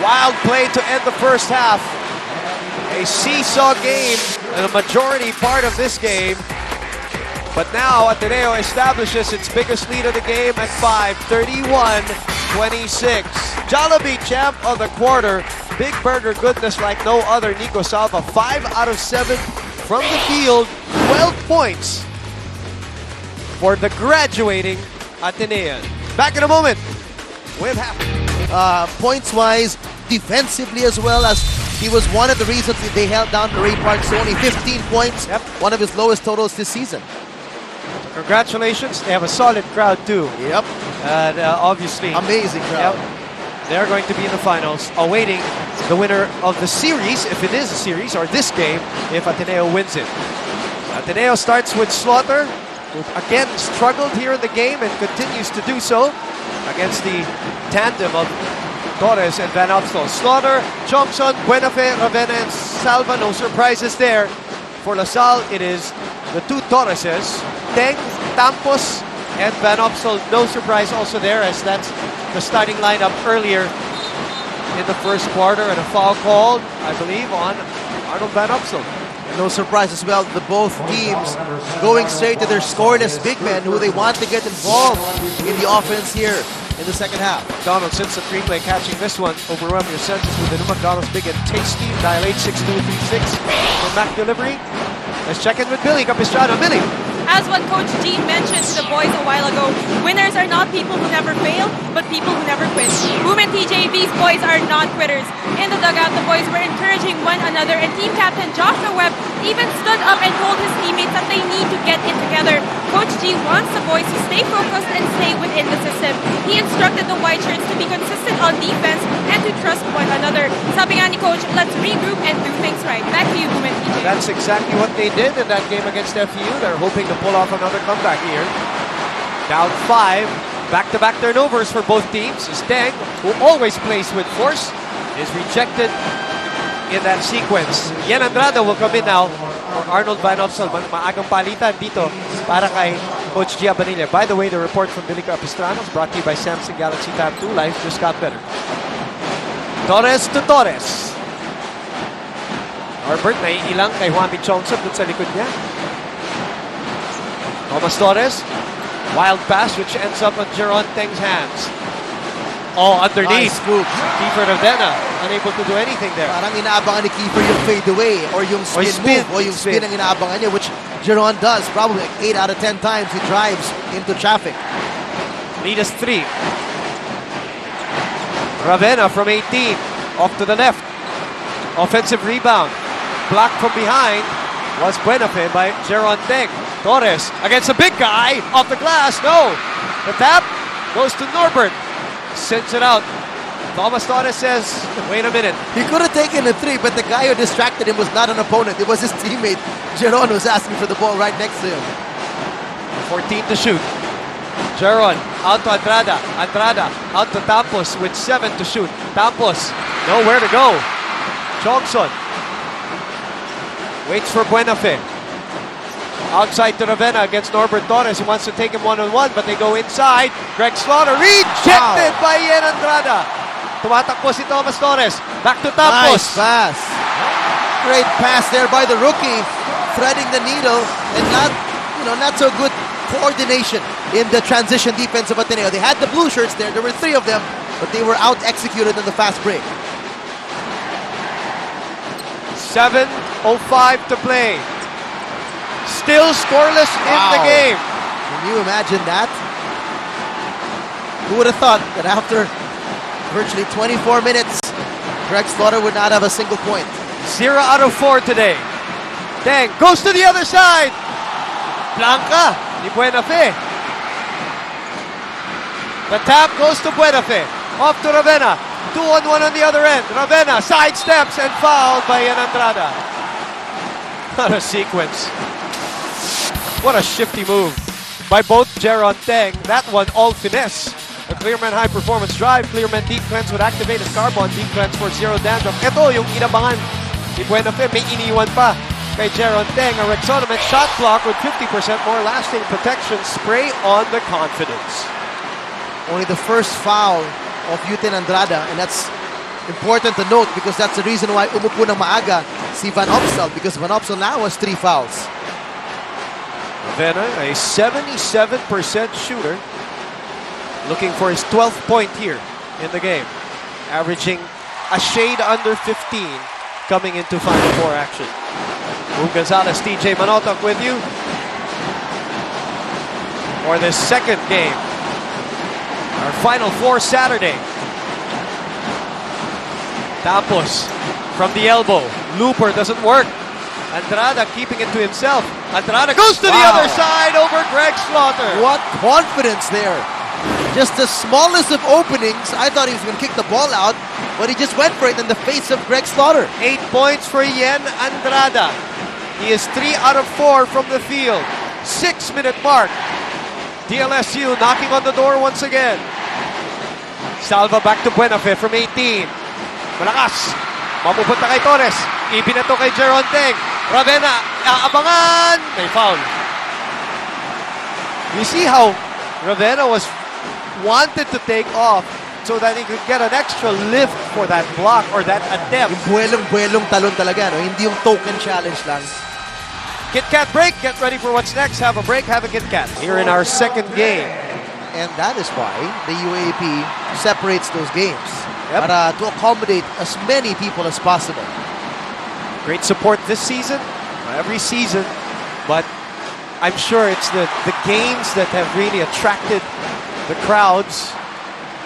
Wild play to end the first half. A seesaw game, and a majority part of this game. But now Ateneo establishes its biggest lead of the game at 5, 31-26. Jollibee champ of the quarter. Big burger goodness like no other. Nico Salva, 5 out of 7 from the field. 12 points for the graduating Atenean. Back in a moment with half. Points-wise, defensively as well, as he was one of the reasons that they held down Ray Parks to only 15 points. Yep. One of his lowest totals this season. Congratulations. They have a solid crowd too. Yep. And obviously, Amazing crowd. they're going to be in the finals, awaiting the winner of the series, if it is a series, or this game, if Ateneo wins it. Ateneo starts with Slaughter, who again struggled here in the game and continues to do so against the tandem of Torres and Van Opstal. Slaughter, Tiongson, Buenafe, Ravena, and Salva. No surprises there. For LaSalle, it is the two Torreses, Teng, Tampos, and Van Opstal. No surprise also there, as that's the starting lineup earlier in the first quarter, and a foul called, I believe, on Arnold Van Opstal. No surprise as well, the both teams going straight to their scoreless big men who they want to get involved in the offense here in the second half. Donald sits at replay catching this one. Overwhelm your senses with the new McDonald's Big and Tasty. Dial 86236 for Mac delivery. Let's check in with Billy Capistrano. Billy. As what Coach G mentioned to the boys a while ago, winners are not people who never fail, but people who never quit. Boom and TJ, these boys are not quitters. In the dugout, the boys were encouraging one another, and team captain Joshua Webb even stood up and told his teammates that they need to get it together. Coach G wants the boys to stay focused and stay within the system. He instructed the white shirts to be consistent on defense and to trust one another. Sabi nga ni Coach, let's regroup and do things right. Back to you, Boom and TJ. That's exactly what they did in that game against FEU. They're hoping to pull off another comeback here. Down 5. Back-to-back turnovers for both teams. Teng, who always plays with force, is rejected in that sequence. Yen Andrada will come in now for Arnold Van Opsal. Maagang palitan dito para kay Coach Gia Banilla. By the way, the report from Billy Capistrano is brought to you by Samsung Galaxy Tab 2. Life just got better. Torres to Torres. Norbert, naiilang kay Juami Tiongson dun sa likod niya. Thomas Torres. Wild pass which ends up on Jeron Teng's hands. Oh, underneath. Nice scoop. Kiefer Ravena unable to do anything there. Parang inaabangan ni Kiefer yung fade away or yung spin move o yung spin ang inaabangan niya, which Jeron does probably like 8 out of 10 times. He drives into traffic. Lead us 3. Ravena from 18 off to the left. Offensive rebound. Blocked from behind was Buenafe by Jeron Teng. Torres against a big guy off the glass. No. The tap goes to Norbert. Sends it out. Thomas Torres says, wait a minute. He could have taken a 3, but the guy who distracted him was not an opponent. It was his teammate. Jeron was asking for the ball right next to him. 14 to shoot. Jeron out to Andrada. Andrada out to Tampos with 7 to shoot. Tampos nowhere to go. Tiongson waits for Buenafe. Outside to Ravena against Norbert Torres. He wants to take him one-on-one, but they go inside. Greg Slaughter rejected by Yen Andrada. Tumatakbo si Thomas Torres. Back to Tampos. Nice pass. Great pass there by the rookie, threading the needle, and not so good coordination in the transition defense of Ateneo. They had the blue shirts there. There were 3 of them, but they were out-executed in the fast break. 7:05 to play. Still scoreless in the game. Can you imagine that? Who would have thought that after virtually 24 minutes, Greg Slaughter would not have a single point? 0 out of 4 today. Teng goes to the other side. Blanca ni Buenafe. The tap goes to Buenafe. Off to Ravena. 2-on-1 on the other end. Ravena sidesteps and fouled by Yen Andrada. What a sequence. What a shifty move by both Jeron Teng. That one all finesse. A Clearman high performance drive. Clearman deep cleanse would activate a carbon deep cleanse for 0 dandruff. Ito yung inabangan ni Buenafe. May iniwan pa kay Jeron Teng. A Rexonament shot block with 50% more lasting protection. Spray on the confidence. Only the first foul of Yuten Andrada, and that's important to note because that's the reason why umupo ng maaga si Van Opsal, because Van Opsal now has 3 fouls. Ravena, a 77% shooter, looking for his 12th point here in the game, averaging a shade under 15 coming into Final Four action. Boom Gonzalez, TJ Manotok with you for this second game. Our Final Four Saturday. Tampos from the elbow. Looper doesn't work. Andrada keeping it to himself. Andrada goes to the other side over Greg Slaughter. What confidence there. Just the smallest of openings. I thought he was going to kick the ball out, but he just went for it in the face of Greg Slaughter. 8 points for Yen Andrada. He is 3 out of 4 from the field. 6-minute mark. DLSU knocking on the door once again. Salva back to Buenafe from 18. Malakas. Mapupunta kay Torres. Ibinato kay Jeron Teng. Ravena, aabangan. May foul. You see how Ravena wanted to take off so that he could get an extra lift for that block or that attempt. Yung buwelong talon talaga, no? Hindi yung token challenge lang. Kit Kat break. Get ready for what's next. Have a break. Have a Kit Kat. Here in our second game. And that is why the UAAP separates those games. Yep. Para to accommodate as many people as possible. Great support this season, every season, but I'm sure it's the games that have really attracted the crowds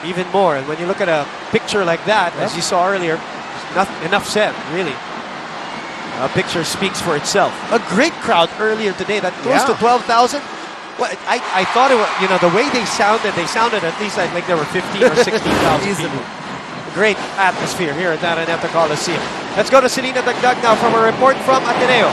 even more. And when you look at a picture like that, as you saw earlier, enough said, really. A picture speaks for itself. A great crowd earlier today, that close to 12,000. Well, I thought it was, you know, the way they sounded at least like there were 15 or 16,000 people. Great atmosphere here at Araneta Coliseum. Let's go to Selena Dagdag now from a report from Ateneo.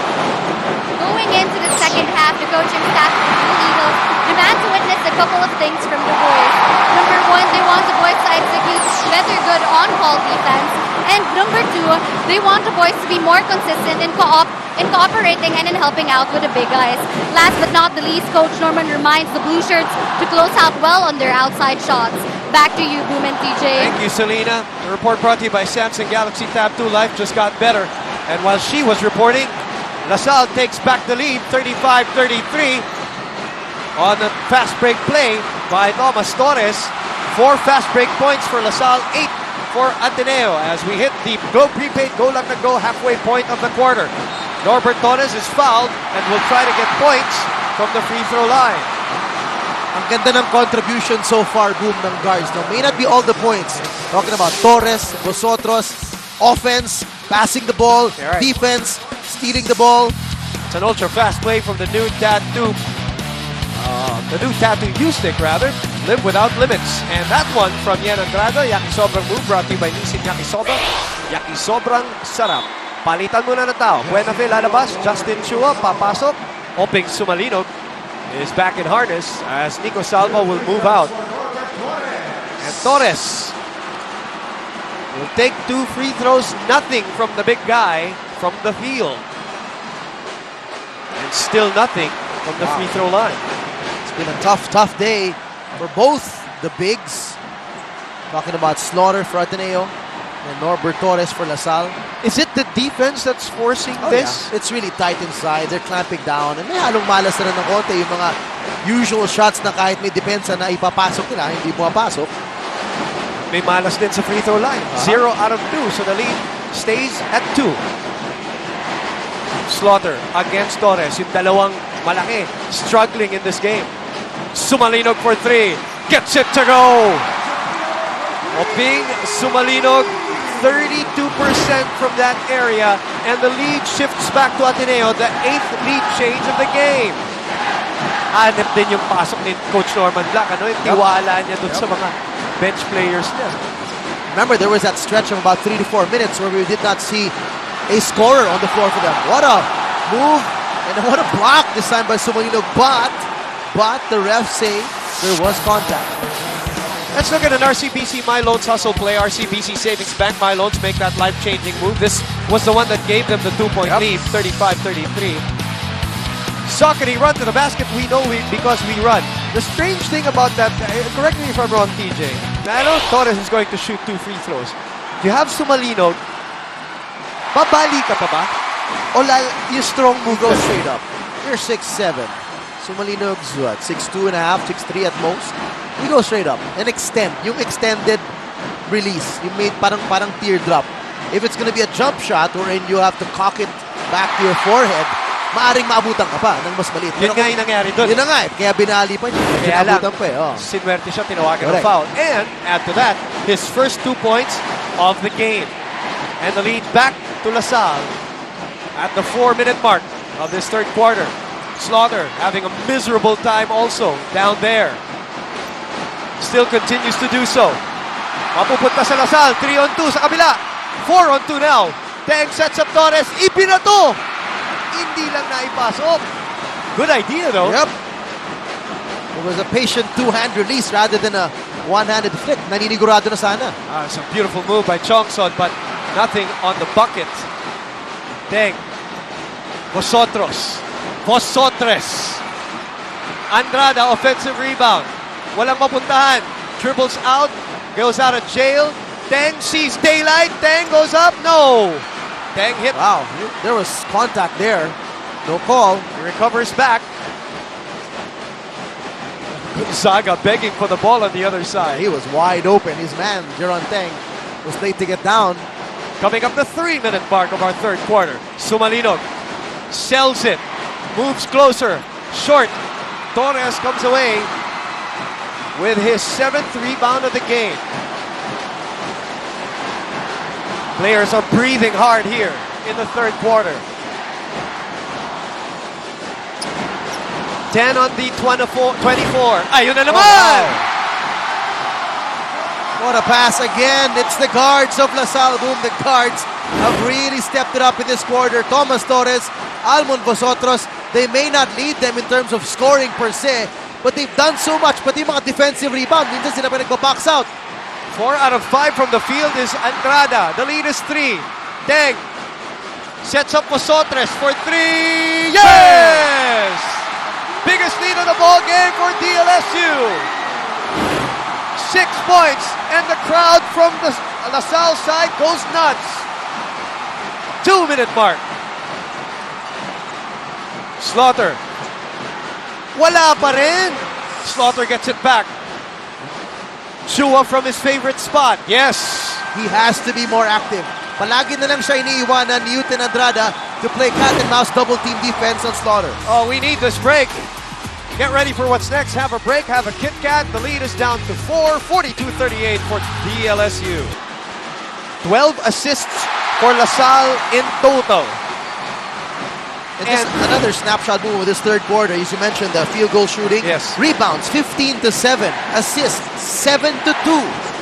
Going into the second half, the coaching staff of the Blue Eagles demand to witness a couple of things from the boys. Number one, they want the boys to execute better good on-call defense. And number two, they want the boys to be more consistent in cooperating and in helping out with the big guys. Last but not the least, Coach Norman reminds the Blue Shirts to close out well on their outside shots. Back to you, Boom and TJ. Thank you, Selena. The report brought to you by Samsung Galaxy Tab 2. Life just got better. And while she was reporting, LaSalle takes back the lead, 35-33 on a fast break play by Norbert Torres. 4 fast break points for LaSalle, 8 for Ateneo as we hit the Globe Prepaid Go Lang na Go halfway point of the quarter. Norbert Torres is fouled and will try to get points from the free throw line. Ang ganda ng contribution so far, Boom, ng guards. No? May not be all the points. Talking about Torres, Vosotros, offense, passing the ball, right. defense, stealing the ball. It's an ultra-fast play from the new Tattoo. The new Tattoo U-Stick, rather. Live without limits. And that one from Yen Andrada, Yakisobrang move, brought to you by Nissin Yakisoba. Yakisobrang sarap. Palitan muna na tao. Buenafe lalabas. Justin Chua papasok. Oping Sumalinog is back in harness as Nico Salvo will move out. And Torres will take 2 free throws, nothing from the big guy from the field. And still nothing from the free throw line. It's been a tough day for both the bigs. Talking about Slaughter for Ateneo and Norbert Torres for LaSalle. Is it the defense that's forcing this? Yeah. It's really tight inside. They're clamping down. And may halong malas na rin ng konti yung mga usual shots na kahit may depensa na ipapasok nila, hindi pumapasok. May malas din sa free throw line. 0 out of 2, so the lead stays at 2. Slaughter against Torres, yung dalawang malaki, struggling in this game. Sumalinog for 3, gets it to go! Oping Sumalinog, 32% from that area, and the lead shifts back to Ateneo, the 8th lead change of the game. Hanip din yung pasok ni Coach Norman Black, ano? Yung tiwala niya dun sa mga bench players niya. Remember, there was that stretch of about 3 to 4 minutes where we did not see a scorer on the floor for them. What a move and what a block this time by Sumalinog, but the refs say there was contact. Let's look at an RCBC My Loans hustle play. RCBC Savings Bank My Loans make that life-changing move. This was the one that gave them the 2-point lead, 35-33. Saucony run to the basket. We know because we run. The strange thing about that, correct me if I'm wrong, TJ. I know Torres is going to shoot 2 free throws. You have Sumalinog. Babali ka pa ba? O yung strong move Go straight up. You're 6'7". Sumalinog's what? 6'2.5", 6'3" at most. You go straight up and extend. Yung extended release. You made parang teardrop. If it's gonna be a jump shot wherein you have to cock it back to your forehead, maaring maabutan ka pa ng mas maliit. Yun nga yung nangyari doon. Yun na nga eh. Kaya binali pa niya. Kaya lang, pa eh. Oh. sinwerte siya, tinawagan ng Correct. foul. And add to that, his first 2 points of the game. And the lead back to LaSalle at the 4-minute mark of this third quarter. Slaughter having a miserable time also down there. Still continues to do so. Mapupunta sa LaSalle, 3-on-2 sa kabila. 4-on-2 now. Teng sets up Torres, ibinato! Hindi lang naipasok. Good idea though. Yep. It was a patient 2-hand release rather than a one-handed flick. Naninigurado na sana. It's a beautiful move by Tiongson, but nothing on the bucket. Teng. Vosotros. Andrada, offensive rebound. Walang mapuntahan. Dribbles out. goes out of jail. Teng sees daylight. Teng goes up. No. Teng hit. Wow, there was contact there. No call. He recovers back. Gonzaga begging for the ball on the other side. He was wide open. His man, Jeron Teng, was late to get down. Coming up the 3-minute mark of our third quarter. Sumalinog sells it. Moves closer. Short. Torres comes away with his 7th rebound of the game. Players are breathing hard here in the third quarter. 10 on the 24. Ayun na naman! Oh, wow. What a pass again. It's the guards of LaSalle. Boom, the guards have really stepped it up in this quarter. Thomas Torres, Almond Vosotros, they may not lead them in terms of scoring per se, but they've done so much. Pati mga defensive rebound, minsan sila pa nagpa-box out. 4 out of 5 from the field is Andrada. The lead is 3. Teng sets up Vosotros for 3. Yes! Biggest lead of the ball game for DLSU. 6 points, and the crowd from the LaSalle side goes nuts. 2-minute mark. Slaughter. Wala pa rin. Slaughter gets it back. Chua from his favorite spot. Yes. He has to be more active. Palagi na lang siya iniiwanan ni Uten Andrada to play cat and mouse double team defense on Slaughter. Oh, we need this break. Get ready for what's next. Have a break, have a Kit Kat. The lead is down to 4, 42-38 for DLSU. 12 assists for LaSalle in total. And just another snapshot move of this third quarter. As you mentioned, the field goal shooting. Yes. Rebounds, 15-7. Assists, 7-2.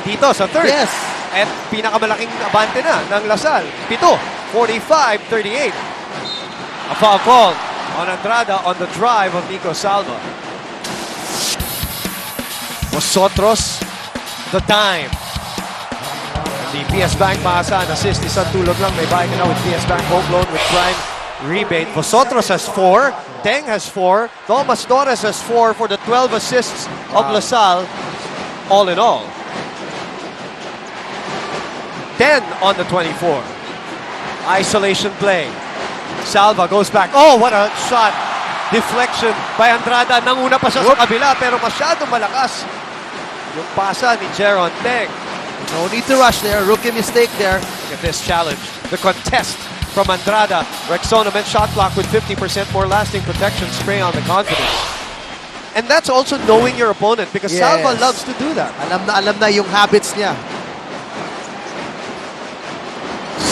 Dito sa third. Yes. At pinakamalaking abante na ng LaSalle. 7, 45-38. A foul call on Andrada on the drive of Nico Salva. Vosotros, the dime. The PS Bank maasahan assist, isang tulog lang. May bahay ka na with PS Bank home loan with prime rebate. Vosotros has 4. Teng has 4. Thomas Torres has 4 for the 12 assists of LaSalle. All in all. 10 on the 24. Isolation play. Salva goes back. Oh, what a shot. Deflection by Andrada. Nanguna pa siya sa kabila pero masyadong malakas yung pasa ni Jeron Teng. No need to rush there. Rookie mistake there. Look at this challenge. The contest from Andrada. Rexona meant shot clock with 50% more lasting protection. Spray on the confidence. And that's also knowing your opponent because Yes. Salva loves to do that. Alam na yung habits niya.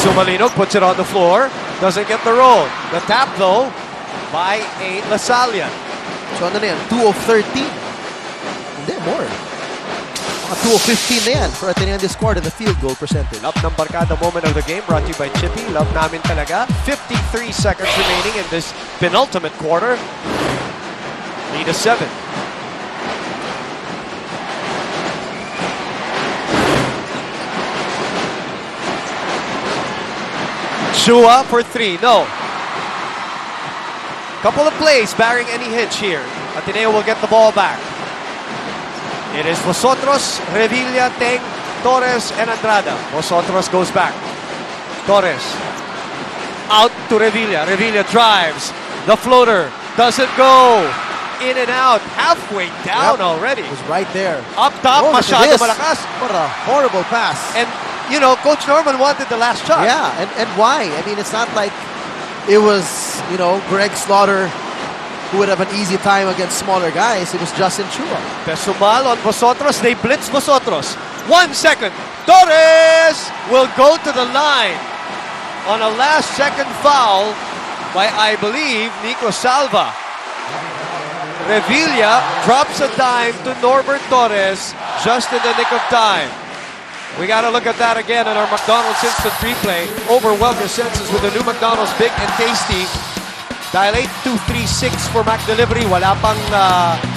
Sumalinog puts it on the floor. Doesn't get the roll. The tap though by a LaSallian. So ano na yan? 2 of 13. Hindi, more. Mga 2 of 15 na yan for Ateneo in this quarter, the field goal percentage. Up ng barkada moment of the game brought to you by Chippy. Love namin talaga. 53 seconds remaining in this penultimate quarter. Lead is 7. Chua for 3. No. Couple of plays barring any hitch here. Ateneo will get the ball back. It is Vosotros, Revilla, Teng, Torres, and Andrada. Vosotros goes back. Torres. Out to Revilla. Revilla drives. The floater doesn't go. In and out. Halfway down already. It was right there. Up top, Oh, look at masyado this. malakas. What a horrible pass. And, you know, Coach Norman wanted the last shot. Yeah, and why? I mean, it's not like it was, you know, Greg Slaughter who would have an easy time against smaller guys. It was Justin Chua. Pesumal on Vosotros. They blitz Vosotros. 1 second. Torres will go to the line on a last-second foul by, I believe, Nico Salva. Revilla drops a dime to Norbert Torres just in the nick of time. We got to look at that again in our McDonald's Instant Replay. Overwhelm your senses with the new McDonald's Big and Tasty. Dial 8236 for Mac Delivery. Wala pang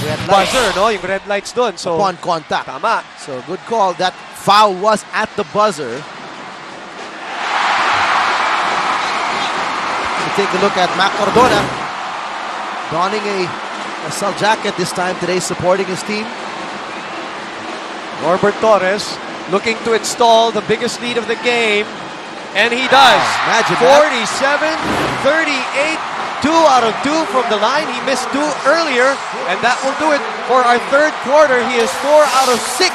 Red lights. buzzer, no? Yung red lights dun. So, Upon contact. tama. So good call. That foul was at the buzzer. So take a look at Mac Cardona donning a cell jacket this time today, supporting his team. Norbert Torres looking to install the biggest lead of the game. And he does. Imagine that. 47-38. 2 out of 2 from the line. He missed 2 earlier, and that will do it for our third quarter. He is 4 out of 6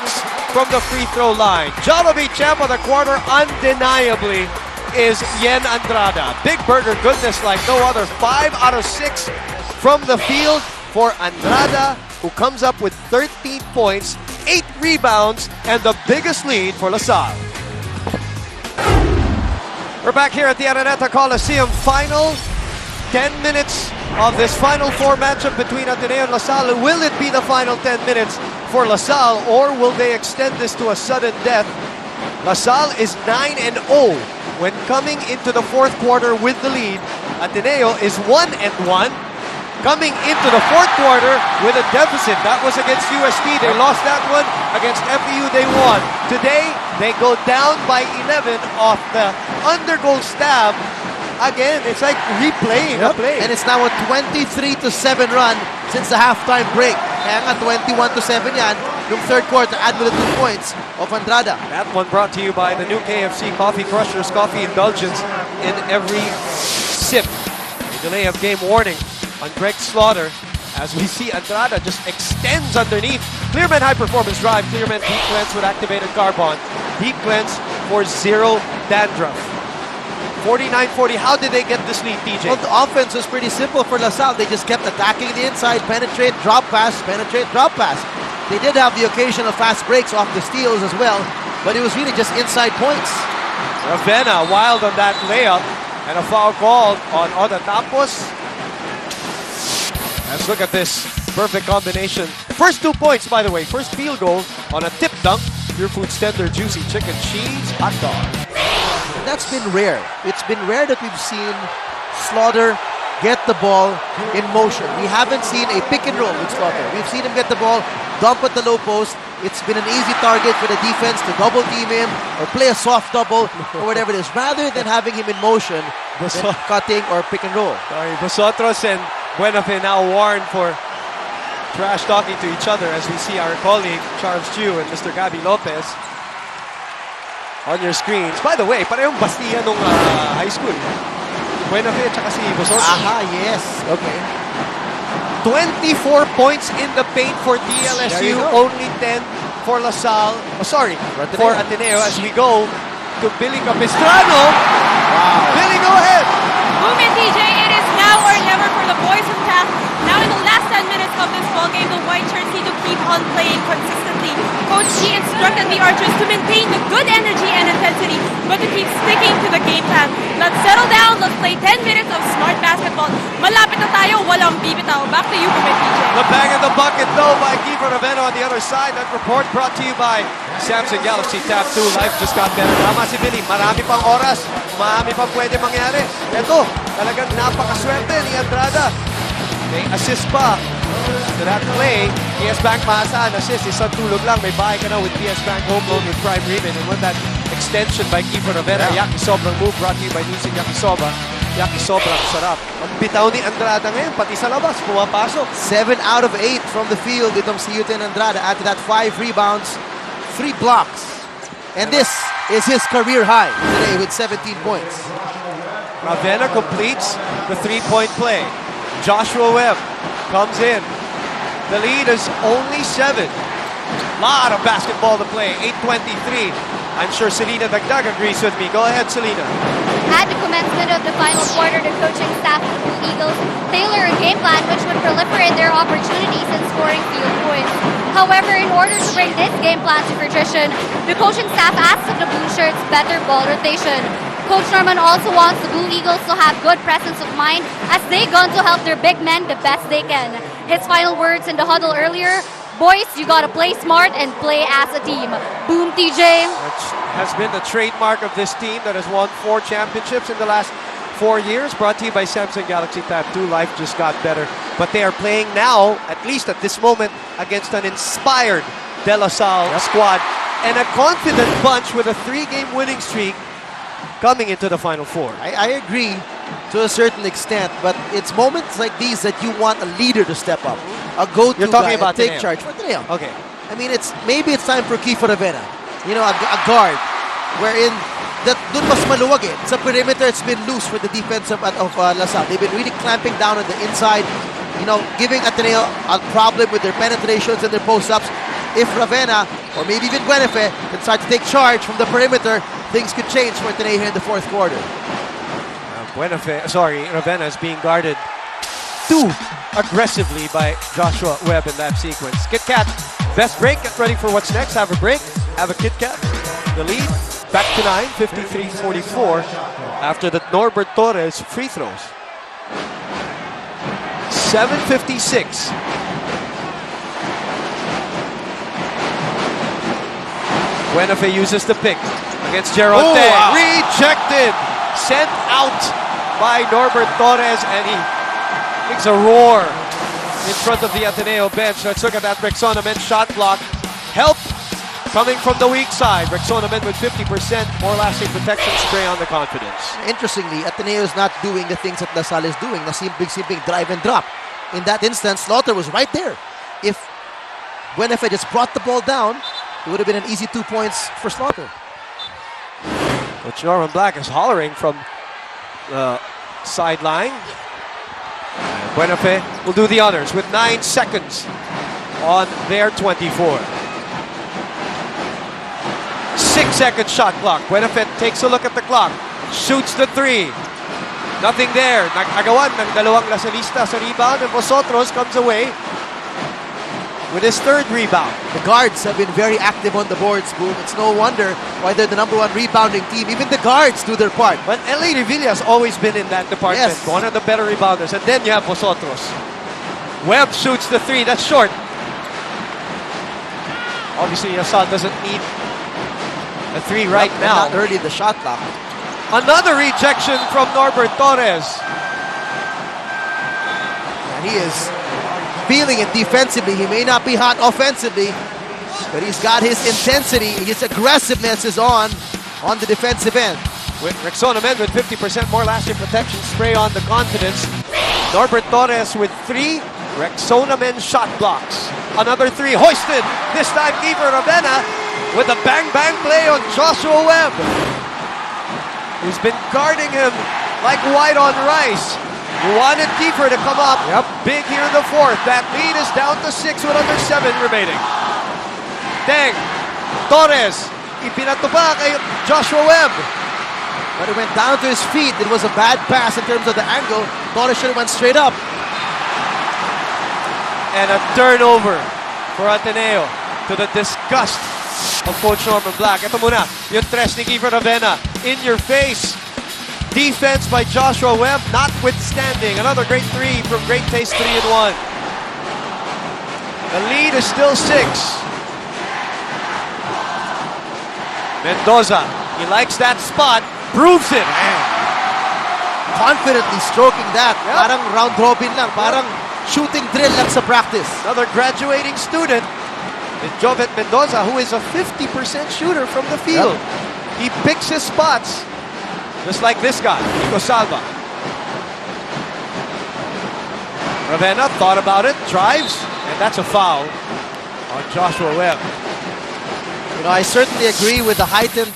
from the free throw line. Jollibee champ of the quarter, undeniably, is Yen Andrada. Big burger goodness like no other. 5 out of 6 from the field for Andrada, who comes up with 13 points, 8 rebounds, and the biggest lead for LaSalle. We're back here at the Araneta Coliseum. Final 10 minutes of this Final Four matchup between Ateneo and LaSalle. Will it be the final 10 minutes for LaSalle, or will they extend this to a sudden death? LaSalle is 9-0 when coming into the fourth quarter with the lead. Ateneo is 1-1 coming into the fourth quarter with a deficit. That was against UST. They lost that one. Against FEU, they won. Today, they go down by 11 off the under-goal stab. Again, it's like replaying a play. And it's now a 23-7 run since the halftime break. Kaya nga 21-7 yan. Yung third quarter, add with the 2 points of Andrada. That one brought to you by the new KFC Coffee Crushers. Coffee indulgence in every sip. A delay of game warning on Greg Slaughter as we see Andrada just extends underneath. Clearman high performance drive. Clearman deep cleanse with activated carbon. Deep cleanse for zero dandruff. 49-40. How did they get this lead, TJ? Well, the offense was pretty simple for LaSalle. They just kept attacking the inside, penetrate, drop pass, penetrate, drop pass. They did have the occasional fast breaks off the steals as well, but it was really just inside points. Ravena wild on that layup, and a foul called on Oda Tapos. Let's look at this perfect combination. First 2 points, by the way. First field goal on a tip dunk. Pure Food Tender Juicy Chicken Cheese Hot Dog. That's been rare. It's been rare that we've seen Slaughter get the ball in motion. We haven't seen a pick and roll with Slaughter. We've seen him get the ball, dump at the low post. It's been an easy target for the defense to double team him or play a soft double or whatever it is, rather than having him in motion, than cutting or pick and roll. Sorry, Vosotros and Buenafe now warned for trash talking to each other as we see our colleague Charles Chu and Mr. Gabby Lopez on your screens. By the way, parehong Bastia nung high school. Buenafe at si Vosotros. Aha, yes. Okay. 24 points in the paint for DLSU, only 10 for LaSalle. Oh, sorry, for Ateneo as we go to Billy Capistrano. Wow. Billy, go ahead. Boom and DJ, it is now or never for the boys from Taft. Now in the last 10 minutes of this ball game, the White Shirts need to keep on playing consistently. Coach G instructed the Archers to maintain the good energy and intensity, but to keep sticking to the game plan. Let's settle down, let's play 10 minutes of smart basketball. Malapit na tayo, walang bibitaw. Back to you, Boom and DJ. The bang in the bucket though by Kiefer Ravena on the other side. That report brought to you by Samsung Galaxy Tab 2. Life just got better. Tama si Billy, marami pang oras. Marami pang pwede mangyari. Ito, talagang napakaswerte ni Andrada. May assist pa to that play. PS Bank maasahan assist. Isang tulog lang. May bahay ka na with PS Bank Home Loan with Prime Ribbon. And with that extension by Kiefer Ravena, Yakisobrang move brought to you by Nusing Yakisoba. Yakisobrang sarap. Ang bitaw ni Andrada ngayon, pati sa labas, pumapasok. 7 out of 8 from the field itong si Yuten Andrada. After that, 5 rebounds, 3 blocks. And this is his career high today with 17 points. Ravena completes the three-point play. Joshua Webb comes in. The lead is only 7. Lot of basketball to play. 8:23. I'm sure Selena Dagdag agrees with me. Go ahead, Selena. At the commencement of the final quarter, the coaching staff of the Blue Eagles tailor a game plan which would proliferate their opportunities in scoring field points. However, in order to bring this game plan to fruition, the coaching staff asked of the Blue Shirts better ball rotation. Coach Norman also wants the Blue Eagles to have good presence of mind as they gun to help their big men the best they can. His final words in the huddle earlier, boys, you gotta play smart and play as a team. Boom, TJ. Which has been the trademark of this team that has won 4 championships in the last 4 years. Brought to you by Samsung Galaxy Tab 2. Life just got better. But they are playing now, at least at this moment, against an inspired De La Salle squad and a confident bunch with a 3-game winning streak coming into the Final Four. I agree to a certain extent, but it's moments like these that you want a leader to step up. A go-to You're talking guy, about take Ateneo. charge. For Ateneo. Okay. I mean, maybe it's time for Kiefer Ravena a guard wherein that dun mas maluwag eh. Sa perimeter, it's been loose for the defense of LaSalle. They've been really clamping down on the inside, giving Ateneo a problem with their penetrations and their post-ups. If Ravena, or maybe even Buenafe, can start to take charge from the perimeter, things could change for Ateneo here in the fourth quarter. Ravena is being guarded too aggressively by Joshua Webb in that sequence. Kit Kat, best break. Get ready for what's next. Have a break. Have a Kit Kat. The lead back to 9, 53-44 after the Norbert Torres free throws. 7:56. Buenafe uses the pick against Jeron Teng. Wow. Rejected. Sent out by Norbert Torres, and he makes a roar in front of the Ateneo bench. Let's look at that Rexona Men shot block. Help coming from the weak side. Rexona Men with 50% more lasting protection spray on the confidence. Interestingly, Ateneo is not doing the things that LaSalle is doing. The simple drive and drop. In that instance, Slaughter was right there. If Buenafe just brought the ball down, it would have been an easy 2 points for Slaughter. Coach Norman Black is hollering from the sideline. And Buenafe will do the honors with 9 seconds on their 24. 6-second shot clock. Buenafe takes a look at the clock. Shoots the 3. Nothing there. Nagagawan ng dalawang lasalista sa rebound, and Vosotros comes away with his 3rd rebound. The guards have been very active on the boards, Boom. It's no wonder why they're the #1 rebounding team. Even the guards do their part. But L.A. Revilla has always been in that department. Yes. One of the better rebounders. And then you have Vosotros. Webb shoots the 3. That's short. Obviously, LaSalle doesn't need a 3 right now. Not early in the shot clock. Another rejection from Norbert Torres. And he is feeling it defensively. He may not be hot offensively, but he's got his intensity. His aggressiveness is on the defensive end. With Rexona Men with 50% more lasting protection spray on the confidence. Norbert Torres with 3 Rexona Men shot blocks. Another 3 hoisted. This time Kiefer Ravena with a bang-bang play on Joshua Webb, who's been guarding him like white on rice. Wanted Kiefer to come up big here in the 4th. That lead is down to 6 with under 7 remaining. Teng, Torres, ipinatupa kay Joshua Webb. But it went down to his feet. It was a bad pass in terms of the angle. Torres should have went straight up. And a turnover for Ateneo, to the disgust of Coach Norman Black. Ito muna, yung tres ni Kiefer Ravena. In your face. Defense by Joshua Webb, notwithstanding. Another great 3 from Great Taste 3-and-1. The lead is still 6. Mendoza, he likes that spot, proves it. Confidently stroking that. Parang round robin lang. Parang shooting drill lang sa practice. Another graduating student, Jovet Mendoza, who is a 50% shooter from the field. He picks his spots. Just like this guy, Nico Salva. Ravena thought about it, drives, and that's a foul on Joshua Webb. I certainly agree with the heightened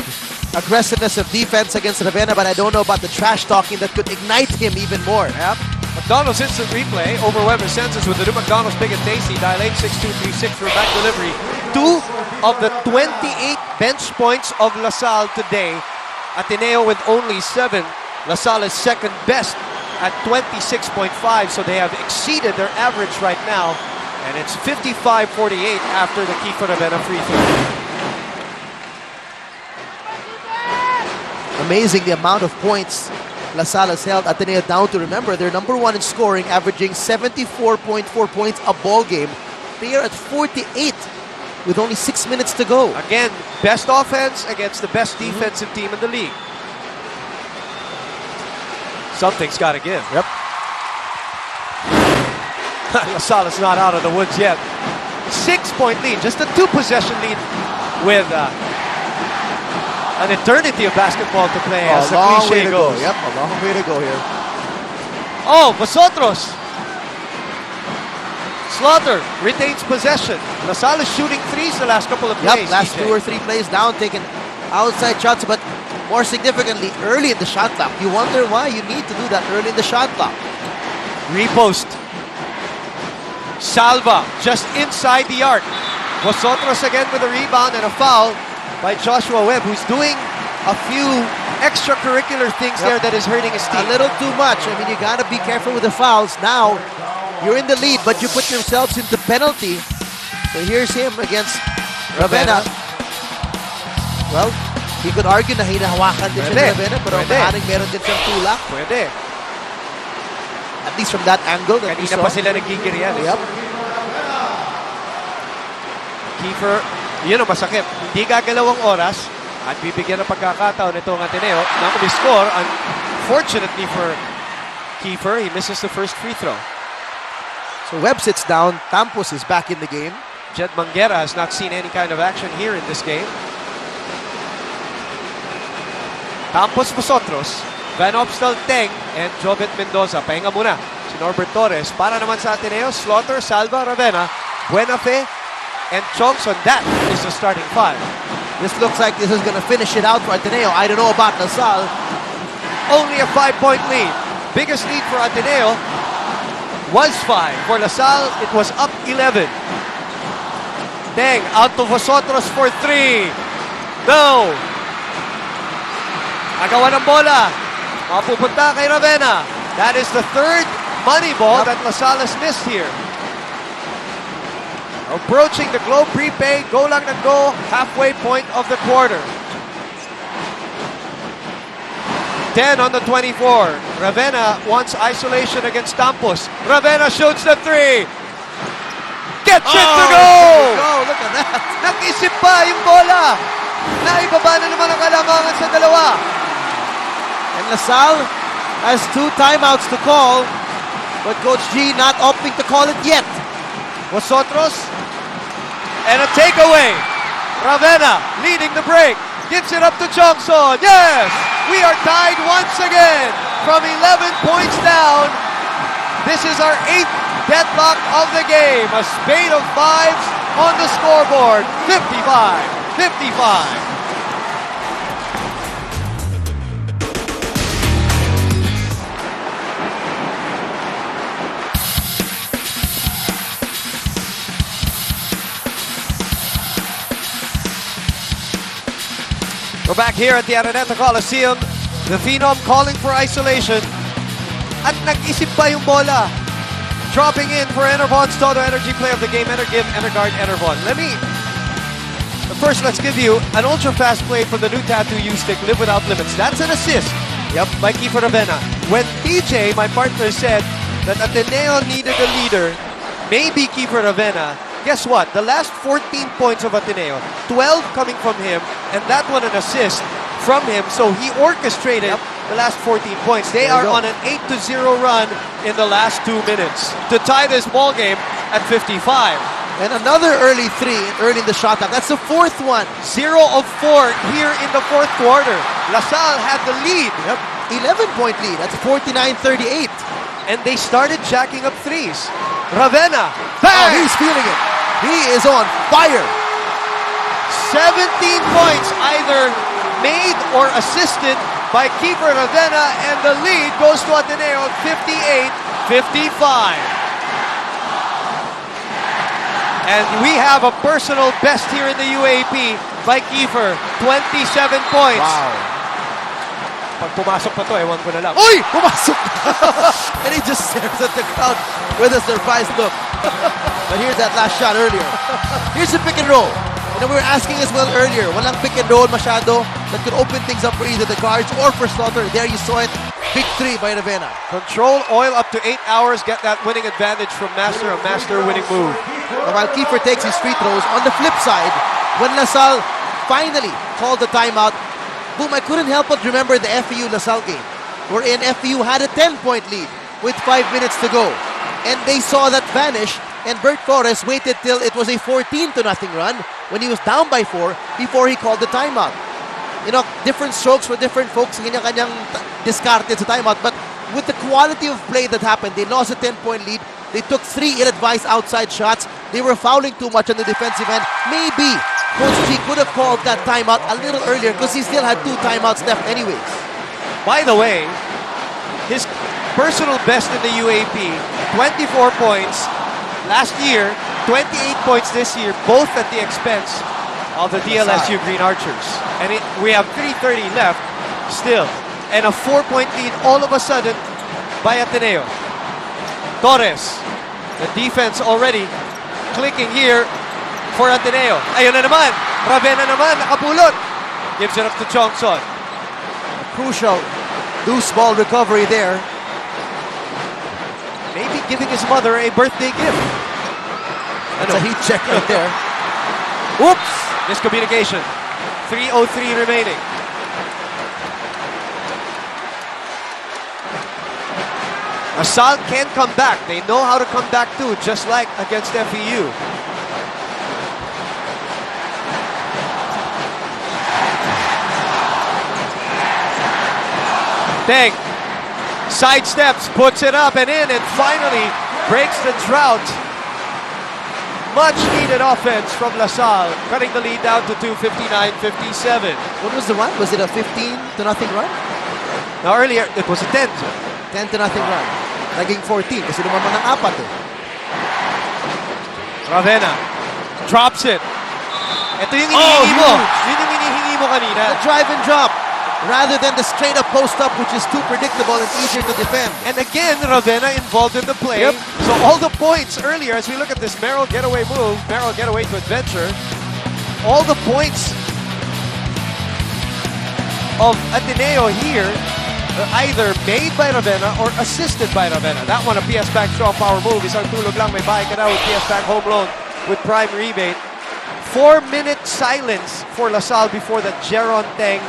aggressiveness of defense against Ravena, but I don't know about the trash talking that could ignite him even more. Yep. McDonald's instant replay over Weber's senses with the new McDonald's Big and Tasty. Dial 86236 for back delivery. 2 of the 28 bench points of LaSalle today. Ateneo with only 7. LaSalle is second best at 26.5, so they have exceeded their average right now. And it's 55-48 after the Kiefer Ravena free throw. Amazing the amount of points LaSalle has held Ateneo down to. Remember, they're #1 in scoring, averaging 74.4 points a ball game. They are at 48 with only 6 minutes to go. Again, best offense against the best defensive team in the league. Something's got to give. Yep. LaSalle is not out of the woods yet. 6-point lead, just a 2-possession lead with an eternity of basketball to play, as the cliche goes. Yep, a long way to go here. Oh, Vosotros. Slaughter retains possession. LaSalle is shooting threes the last couple of plays. Last TJ. 2 or 3 plays down, taking outside shots, but more significantly, early in the shot clock. You wonder why you need to do that early in the shot clock. Repost. Salva just inside the arc. Vosotros again with a rebound and a foul by Joshua Webb, who's doing a few extracurricular things there that is hurting his team. A little too much. I mean, you got to be careful with the fouls. Now, you're in the lead, but you put yourselves into penalty. So here's him against Ravena. Well, he could argue na hinahawakan din siya ni Ravena, pero maaaring meron din siyang tulak. Pwede. At least from that angle that we Kanina saw. pa sila nagigirian. Yep. Kiefer, yun ang masakit. Hindi gagalawang oras at bibigyan ng pagkakataon itong Ateneo na umiscore. Unfortunately for Kiefer, he misses the first free throw. So Webb sits down. Campos is back in the game. Jed Manguera has not seen any kind of action here in this game. Campos Vosotros, Van Opstal Teng, and Jobet Mendoza. Pahinga muna si Norbert Torres. Para naman sa Ateneo, Slaughter, Salva, Ravena, Buenafe, and Tiongson. That is the starting five. This looks like this is going to finish it out for Ateneo. I don't know about LaSalle. Only a 5-point lead. Biggest lead for Ateneo was 5. For LaSalle, it was up 11. Teng out to Vosotros for 3. No! Agawan ng bola. Mapupunta kay Ravena. That is the third money ball that LaSalle has missed here. Approaching the Globe Prepaid, go lang ng go, halfway point of the quarter. 10 on the 24. Ravena wants isolation against Campos. Ravena shoots the 3. Gets it to go! Look at that. Nakisip pa yung bola. Naibaba na naman ang kalamangan sa dalawa. And LaSalle has 2 timeouts to call, but Coach G not opting to call it yet. Vosotros, and a takeaway. Ravena leading the break. Gives it up to Tiongson. Yes! We are tied once again from 11 points down. This is our 8th deadlock of the game. A spade of 5s on the scoreboard. 55-55. We're back here at the Araneta Coliseum. The Phenom calling for isolation. At nag-isip pa yung bola. Dropping in for Enervon's Toto Energy Play of the Game. Energive, Energuard, Enervon. First, let's give you an ultra-fast play from the new Tattoo U-Stick, Live Without Limits. That's an assist. By Kiefer Ravena. When DJ, my partner, said that Ateneo needed a leader, maybe Kiefer Ravena, guess what? The last 14 points of Ateneo, 12 coming from him, and that one an assist from him. So he orchestrated the last 14 points. They are on an 8-0 run in the last 2 minutes to tie this ball game at 55. And another early 3 early in the shot clock. That's the 4th one. 0 of 4 here in the 4th quarter. LaSalle had the lead. 11-point lead. That's 49-38. And they started jacking up threes. Ravena, bang! He's feeling it. He is on fire. 17 points either made or assisted by Kiefer Ravena, and the lead goes to Ateneo 58-55. And we have a personal best here in the UAAP by Kiefer, 27 points. Wow. Pag pumasok pa to, ewan ko na lang. Uy! Pumasok! And he just stares at the crowd with a surprised look. But here's that last shot earlier. Here's the pick and roll. You know, we were asking as well earlier, walang pick and roll masyado that could open things up for either the Guards or for Slaughter. There you saw it. Big 3 by Ravena. Control oil up to 8 hours. Get that winning advantage from Master, a Master winning move. And while Kiefer takes his free throws, on the flip side, when LaSalle finally called the timeout, boom, I couldn't help but remember the FEU-LaSalle game, wherein FEU had a 10-point lead with 5 minutes to go. And they saw that vanish, and Bert Torres waited till it was a 14-0 run when he was down by 4 before he called the timeout. You know, different strokes for different folks, kanya-kanyang discarded sa timeout, but with the quality of play that happened, they lost a 10-point lead. They took 3 ill-advised outside shots. They were fouling too much on the defensive end. Maybe Coach G could have called that timeout a little earlier because he still had 2 timeouts left anyways. By the way, his personal best in the UAP, 24 points last year, 28 points this year, both at the expense of the DLSU Green Archers. And we have 3:30 left still. And a 4-point lead all of a sudden by Ateneo. Torres, the defense already clicking here for Ateneo. Ayun na naman, Ravena naman, nakapulot. Gives it up to Tiongson. Crucial loose ball recovery there. Maybe giving his mother a birthday gift. That's a heat check right there. Oops! Miscommunication. 3:03 remaining. Salle can come back. They know how to come back too, just like against FEU. Teng sidesteps, puts it up and in, and finally breaks the drought. Much needed offense from Salle, cutting the lead down to 2:59-57. What was the run? Was it a 15-0 run? Now earlier, it was a 10. 10-0 run. Naging 14 kasi lumamang ng 4 eh. Ravena drops it. Ito yung hinihingi mo. Yun yung hinihingi mo kanina. The drive and drop rather than the straight up post up, which is too predictable and easier to defend. And again, Ravena involved in the play. Yep. So all the points earlier, as we look at this Merrill getaway move, Merrill getaway to adventure, all the points of Ateneo here are either made by Ravena or assisted by Ravena. That one, a PS Bank strong power move. Isang tulog lang, may bahay ka na with PS Bank home loan with prime rebate. 4-minute silence for Salle before the Jeron Teng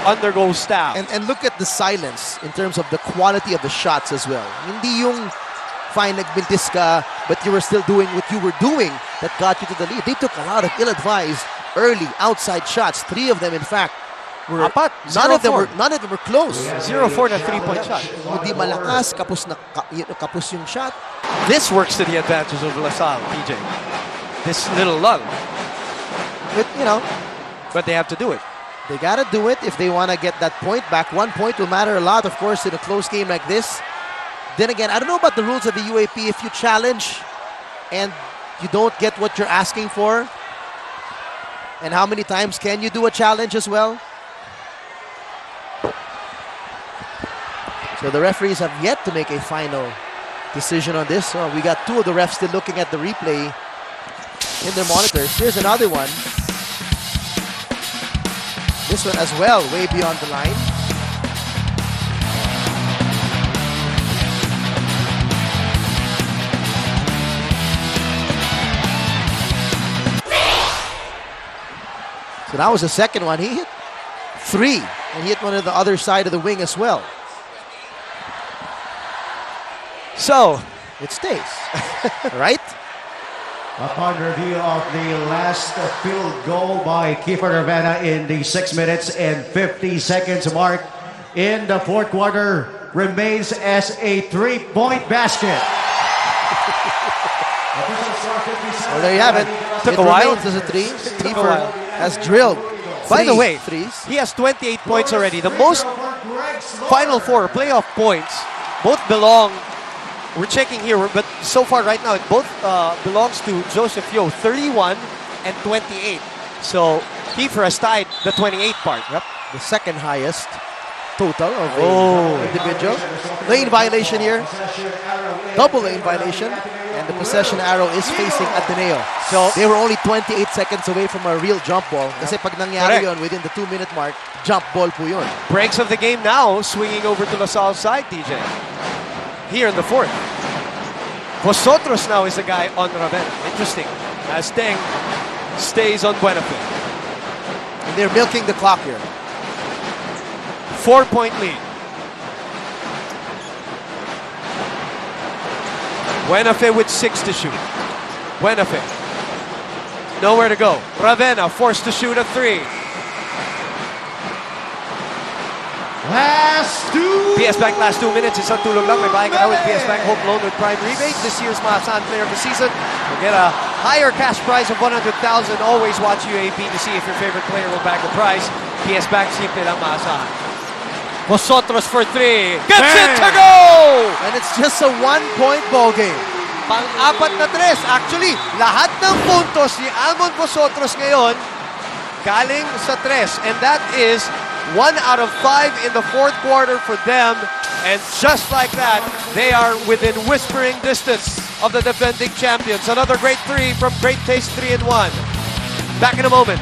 undergoes stab. And look at the silence in terms of the quality of the shots as well. Hindi yung fine nagbiltis ka, but you were still doing what you were doing that got you to the lead. They took a lot of ill-advised early outside shots. 3 of them, in fact, were none of them were close. 0-4 na 3-point shot. Hindi malakas, kapos yung shot. This works to the advantage of Salle, PJ. This little lull. But But they have to do it. they gotta do it if they want to get that point back. 1 point will matter a lot, of course, in a close game like this. Then again, I don't know about the rules of the UAP. If you challenge and you don't get what you're asking for, and how many times can you do a challenge as well? So the referees have yet to make a final decision on this. So we got 2 of the refs still looking at the replay in their monitors. Here's another one. This one as well, way beyond the line. So that was the second one. He hit 3, and he hit one on the other side of the wing as well. So, it stays, right? Upon review of the last field goal by Kiefer Ravena in the 6 minutes and 50 seconds mark in the 4th quarter remains as a 3-point basket. Well, there you have it. Took a while. As a 3. Kiefer has drilled. By the way, threes. he has 28 points already. The most Final Four playoff points both belong. We're checking here, but so far right now, it both belongs to Joseph Yo, 31 and 28. So Kiefer has tied the 28 part. Yep, the second highest total of the individual. Lane violation here, double lane violation, and the possession arrow is facing Ateneo. So they were only 28 seconds away from a real jump ball. Kasi pag nangyari yun within the 2-minute mark, jump ball po yun. Breaks of the game now, swinging over to LaSalle's side, DJ. Here in the 4th. Vosotros now is the guy on Ravena. Interesting. As Teng stays on Buenafe. And they're milking the clock here. 4-point lead. Buenafe with 6 to shoot. Buenafe. Nowhere to go. Ravena forced to shoot a 3. Last 2 PS Bank last 2 minutes. Isang tulog lang. May buying it out with PS Bank Home Loan with Prime Rebate. This year's Maasahan Player of the Season will get a higher cash prize of 100,000. Always watch UAAP to see if your favorite player will bag the prize. PS Bank, simple lang maasahan. Vosotros for 3. Gets it to go! And it's just a 1-point ball game. Pang-apat na 3. Actually, lahat ng puntos ni Almond Vosotros ngayon galing sa 3. And that is 1 out of 5 in the fourth quarter for them. And just like that, they are within whispering distance of the defending champions. Another great 3 from Great Taste 3-in-1. Back in a moment.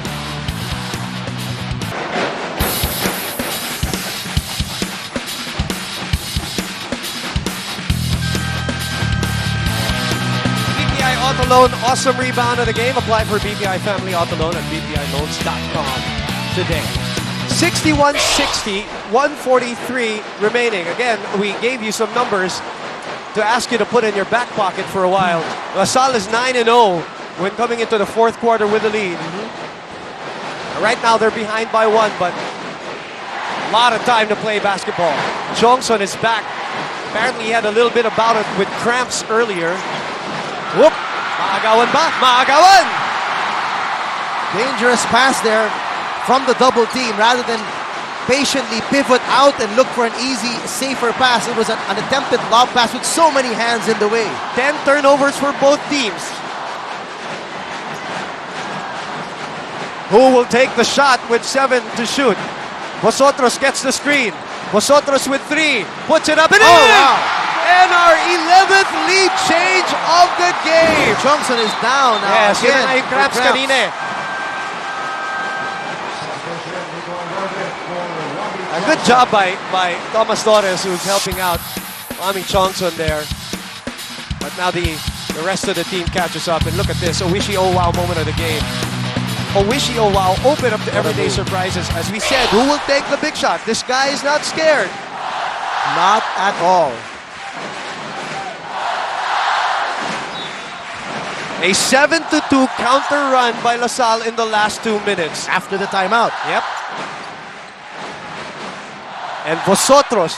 Auto Loan, awesome rebound of the game. Apply for BPI Family Auto Loan at bpiloans.com today. 61-60, 143 remaining. Again, we gave you some numbers to ask you to put in your back pocket for a while. LaSalle is 9-0 when coming into the fourth quarter with the lead. Right now, they're behind by 1, but a lot of time to play basketball. Tiongson is back. Apparently, he had a little bit of bout with cramps earlier. Whoop! Maagawan ba? Maagawan! Dangerous pass there from the double team. Rather than patiently pivot out and look for an easy, safer pass, it was an attempted lob pass with so many hands in the way. 10 turnovers for both teams. Who will take the shot with 7 to shoot? Vosotros gets the screen. Vosotros with 3. Puts it up and in! Wow! And our 11th lead change of the game. Tiongson is down now. Yes, yun again. na yung cramps kanina eh. A good job by Thomas Torres, who's helping out Juami Tiongson there. But now the rest of the team catches up. And look at this, Owishi oh wow moment of the game. Owishi oh wow open up to everyday surprises. As we said, who will take the big shot? This guy is not scared. Not at all. A 7-2 counter run by LaSalle in the last 2 minutes. After the timeout. Yep. And Vosotros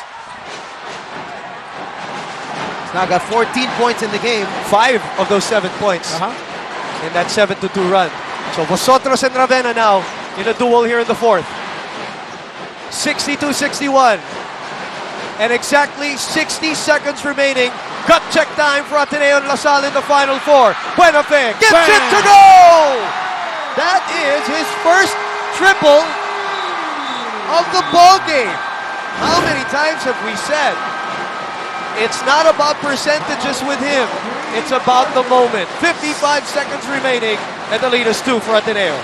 He's now got 14 points in the game. 5 of those 7 points in that 7-2 run. So Vosotros and Ravena now in a duel here in the fourth. 62-61. And exactly 60 seconds remaining. Gut check time for Ateneo and LaSalle in the final 4. Buenafe gets it to go! That is his first triple of the ball game. How many times have we said it's not about percentages with him, it's about the moment. 55 seconds remaining, and the lead is 2 for Ateneo.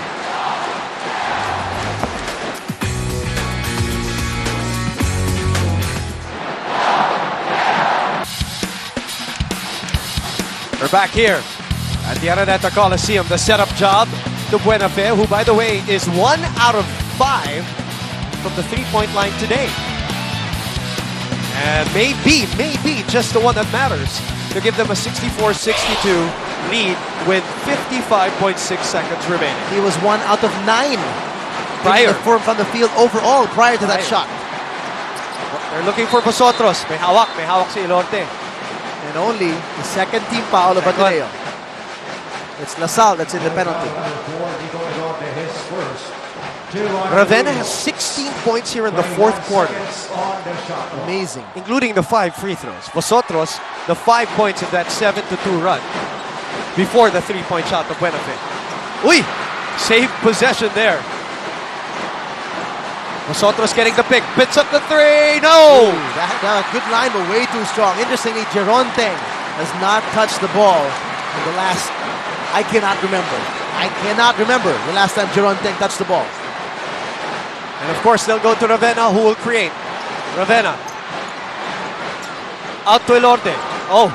We're back here at the Araneta Coliseum. The setup job to Buenafe, who, by the way, is 1 out of 5 from the three-point line today. And maybe just the one that matters to give them a 64-62 lead with 55.6 seconds remaining. He was 1 out of 9 prior from the field overall prior to that shot. They're looking for Vosotros. May hawak si Ilorte. And only the second team foul of Ateneo. It's LaSalle that's in the penalty. Ravena has 16 points here in the fourth quarter. Amazing. Including the 5 free throws. Vosotros, the 5 points in that 7-2 run before the 3-point shot of Buenafe. Uy! Saved possession there. Vosotros getting the pick. Bits up the 3. No! Ooh, that good line, but way too strong. Interestingly, Jeron Teng has not touched the ball in the last... I cannot remember the last time Jeron Teng touched the ball. And of course, they'll go to Ravena, who will create. Ravena. Out to Elorte. Oh,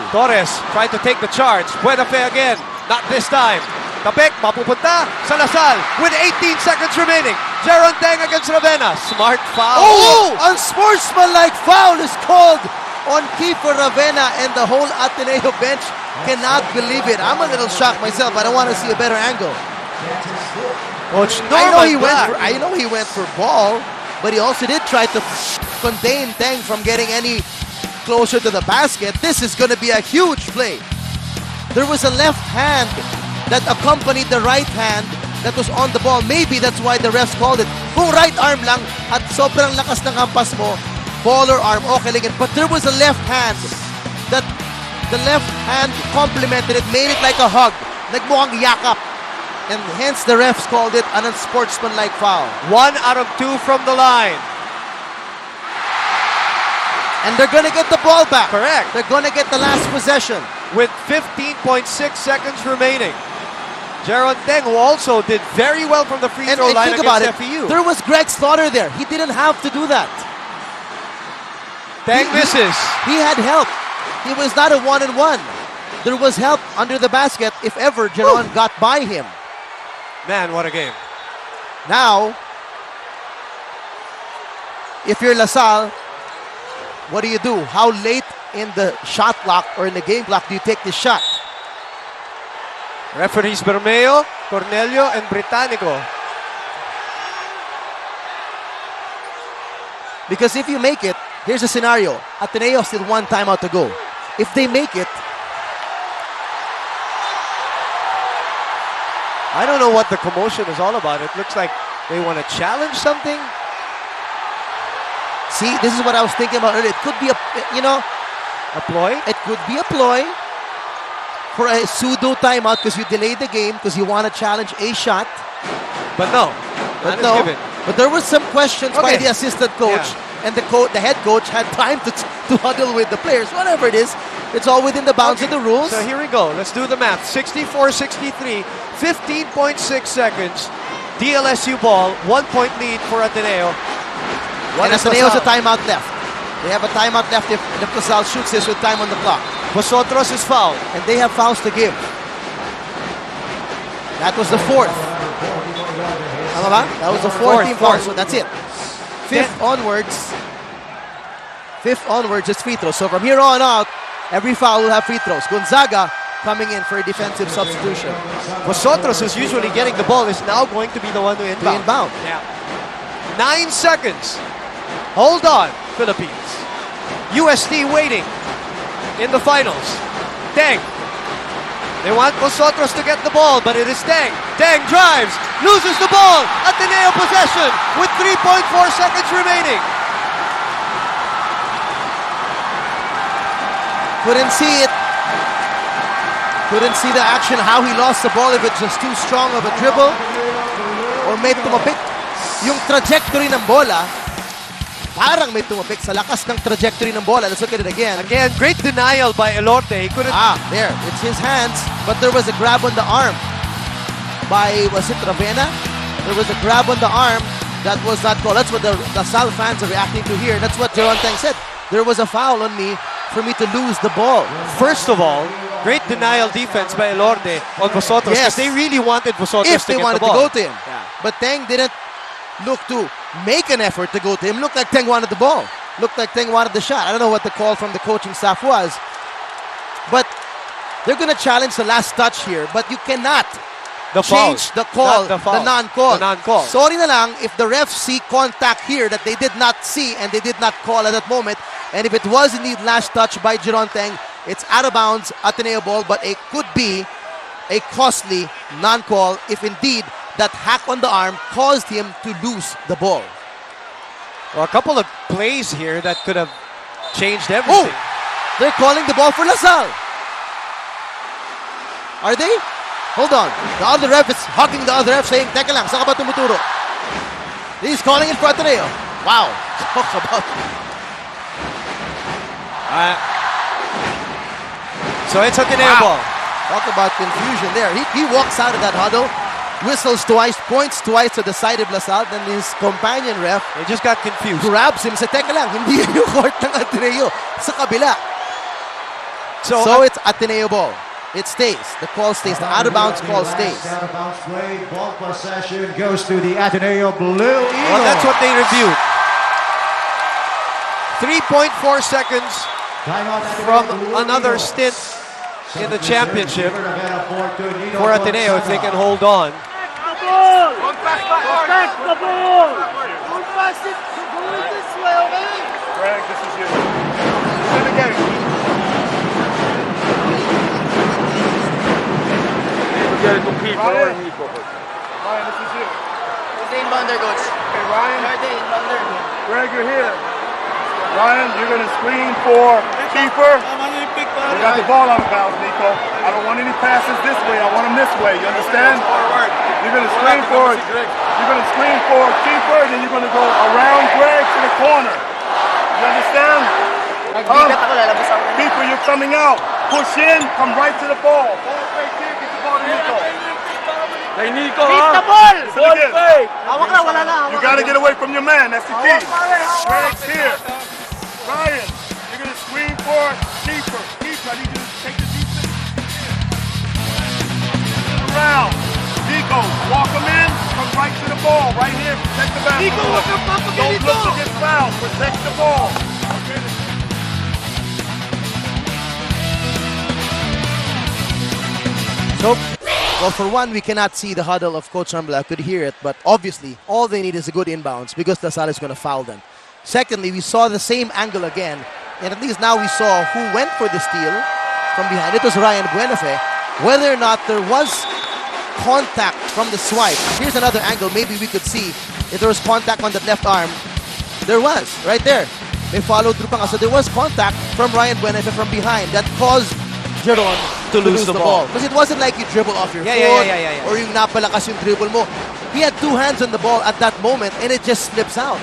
Torres tried to take the charge. Buenafe again. Not this time. Tapek, mapupunta sa LaSalle with 18 seconds remaining. Jeron Teng against Ravena. Smart foul. Oh! Unsportsmanlike foul is called on Kiefer Ravena, and the whole Ateneo bench cannot believe it. I'm a little shocked myself. I don't want to see a better angle. Coach I know he went for ball, but he also did try to contain Teng from getting any closer to the basket. This is going to be a huge play. There was a left hand that accompanied the right hand that was on the ball. Maybe that's why the refs called it. Kung right arm lang at sobrang lakas ng hampas mo, ball or arm, okay lang. But there was a left hand that the left hand complemented it, made it like a hug. Nagmukhang yakap. And hence the refs called it an unsportsmanlike foul. 1 out of 2 from the line. And they're going to get the ball back. Correct. They're going to get the last possession. With 15.6 seconds remaining. Jeron Teng, who also did very well from the free And throw line think about against it, FEU. there was Greg Slaughter there. He didn't have to do that. Teng misses. He had help. He was not a one-on-one. There was help under the basket if ever Jeron got by him. Man, what a game. Now, if you're LaSalle, what do? How late in the shot clock or in the game clock do you take this shot? Referees Bermeo, Cornelio, and Britannico. Because if you make it, here's a scenario. Ateneo still 1 timeout to go. If they make it, I don't know what the commotion is all about. It looks like they want to challenge something. see, this is what I was thinking about earlier. It could be a ploy. It could be a ploy for a pseudo timeout because you delayed the game because you want to challenge a shot. But no. But None is no. given. But there were some questions by Okay. the assistant coach, and the head coach had time to huddle with the players. Whatever it is, it's all within the bounds of the rules. So here we go. Let's do the math. 64-63, 15.6 seconds. DLSU ball, 1 point lead for Ateneo. And Ateneo has a timeout left. They have a timeout left if LaSalle shoots this with time on the clock. Vosotros is fouled. And they have fouls to give. That was the fourth. Tama ba? That was the fourth team foul. So that's it. Fifth onwards, it's free throws. So from here on out, every foul will have free throws. Gonzaga coming in for a defensive substitution. Vosotros, who's usually getting the ball, is now going to be the one to inbound. Yeah. 9 seconds. Hold on, Philippines. USD waiting in the finals. Teng. They want Vosotros to get the ball, but it is Teng. Teng drives, loses the ball. Ateneo possession with 3.4 seconds remaining. Couldn't see it. Couldn't see the action, how he lost the ball, if it's just too strong of a dribble or may tumapik. Yung trajectory ng bola, parang may tumapik sa lakas ng trajectory ng bola. Let's look at it again. Again, great denial by Elorte. He couldn't. There. It's his hands, but there was a grab on the arm by, was it Ravena? There was a grab on the arm that was not called. That's what the Salle fans are reacting to here. That's what Jeron Teng said. There was a foul on me for me to lose the ball. First of all, great denial defense by Elorte on Vosotros. Yes. Because they really wanted Vosotros If to they get wanted the to ball. go to him. Yeah. But Teng didn't look to make an effort to go to him. Looked like Teng wanted the ball. Looked like Teng wanted the shot. I don't know what the call from the coaching staff was. But they're going to challenge the last touch here. But you cannot change the call, the non-call. The non-call. Sorry na lang if the refs see contact here that they did not see and they did not call at that moment. And if it was indeed last touch by Jeron Teng, it's out of bounds, Ateneo ball, but it could be a costly non-call if indeed that hack on the arm caused him to lose the ball. Well, a couple of plays here that could have changed everything. They're calling the ball for LaSalle. Are they? Hold on. The other ref is hugging the other ref saying, teka lang, saan ka ba tumuturo? He's calling it for Ateneo. Wow. Talk about... So it's Ateneo ball. Talk about confusion there. He walks out of that huddle, whistles twice, points twice to the side of LaSalle, then his companion ref They just got confused. grabs him, said, teka lang, hindi yan yung court ng Ateneo. Sa kabila. So It's Ateneo ball. It stays. The call stays. The out-of-bounds call stays. Out of bounds play, ball possession goes to the Ateneo Blue Eagles. well, that's what they reviewed. 3.4 seconds from another stint in the championship for Ateneo if they can hold on. Protect the ball! Protect the ball! Greg, this is you. In the game. Ryan, this is you. Okay, Ryan. Greg, you're here. Ryan, you're going to screen for Kiefer. We got the ball out of bounds, Nico. I don't want any passes this way. I want them this way. You understand? You're going to screen for Kiefer, and then you're going to go around Greg to the corner. You understand? Kiefer, you're coming out. Push in, come right to the ball. Ball fake here, get the ball to Nico. Hey, Nico, you got to get away from your man. That's the key. Greg's here. Ryan, you're going to screen for Kiefer. Kiefer, I need you to take the defense. Around. Nico, walk him in, come right to the ball. Right here, protect the basketball. Don't look to get fouled. Protect the ball. So, well, for one, we cannot see the huddle of Coach Rumble. I could hear it, but obviously, all they need is a good inbounds because LaSalle is going to foul them. Secondly, we saw the same angle again, and at least now we saw who went for the steal from behind. It was Ryan Buenafe. Whether or not there was contact from the swipe, here's another angle. Maybe we could see if there was contact on that left arm. There was, right there. They followed through pa nga. So there was contact from Ryan Buenafe from behind that caused Jeron to lose the ball. Because it wasn't like you dribble off your foot or yung napalakas yung dribble mo. He had two hands on the ball at that moment and it just slips out.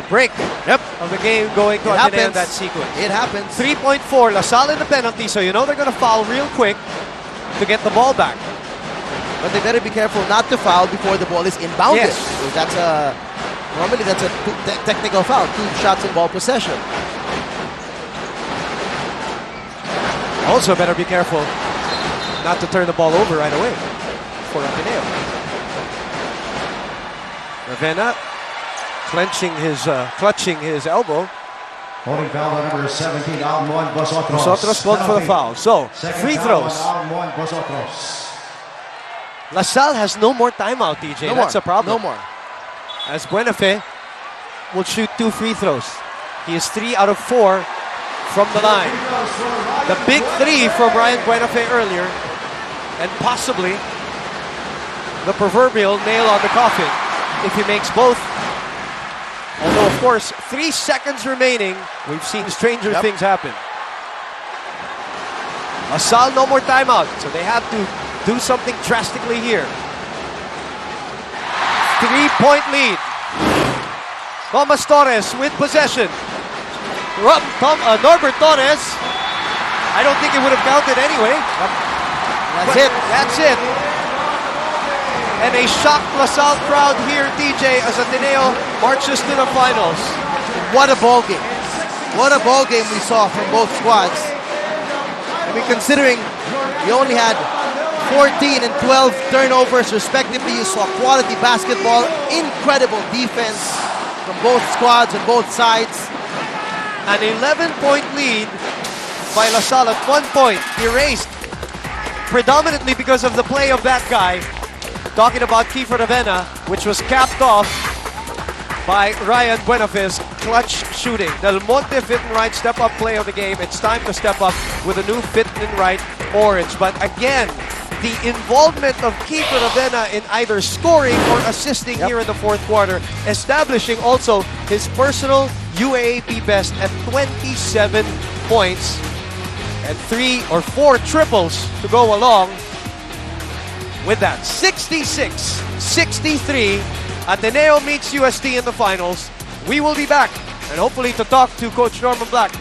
Break of the game going to Ateneo in that sequence. It happens. 3.4, LaSalle in the penalty, so you know they're going to foul real quick to get the ball back. But they better be careful not to foul before the ball is inbounded. Yes. That's normally that's a technical foul, 2 shots in ball possession. Also better be careful not to turn the ball over right away for Ateneo. Ravena clutching his elbow. Holding foul on number 17, Almond Vosotros. Vosotros called for the foul. So, free throws. Almond Vosotros. LaSalle has no more timeout, DJ. That's a problem. No more. As Buenafe will shoot 2 free throws. He is 3 out of 4 from the line. The big 3 from Ryan Buenafe earlier, and possibly the proverbial nail on the coffin if he makes both. Although, of course, 3 seconds remaining, we've seen stranger things happen. LaSalle, no more timeout, so they have to do something drastically here. 3-point lead. Thomas Torres with possession. Norbert Torres. I don't think it would have counted anyway. That's it. And a shocked LaSalle crowd here, DJ, as Ateneo marches to the finals. What a ball game. What a ball game we saw from both squads. I mean, considering you only had 14 and 12 turnovers respectively, you saw quality basketball, incredible defense from both squads and both sides. An 11-point lead by LaSalle at 1 point, erased predominantly because of the play of that guy. Talking about Kiefer Ravena, which was capped off by Ryan Buenafe's clutch shooting. Del Monte fit and right step-up play of the game. It's time to step up with a new fit and right orange. But again, the involvement of Kiefer Ravena in either scoring or assisting here in the fourth quarter, establishing also his personal UAAP best at 27 points and 3 or 4 triples to go along with that. 66-63, Ateneo meets UST in the finals. We will be back and hopefully to talk to Coach Norman Black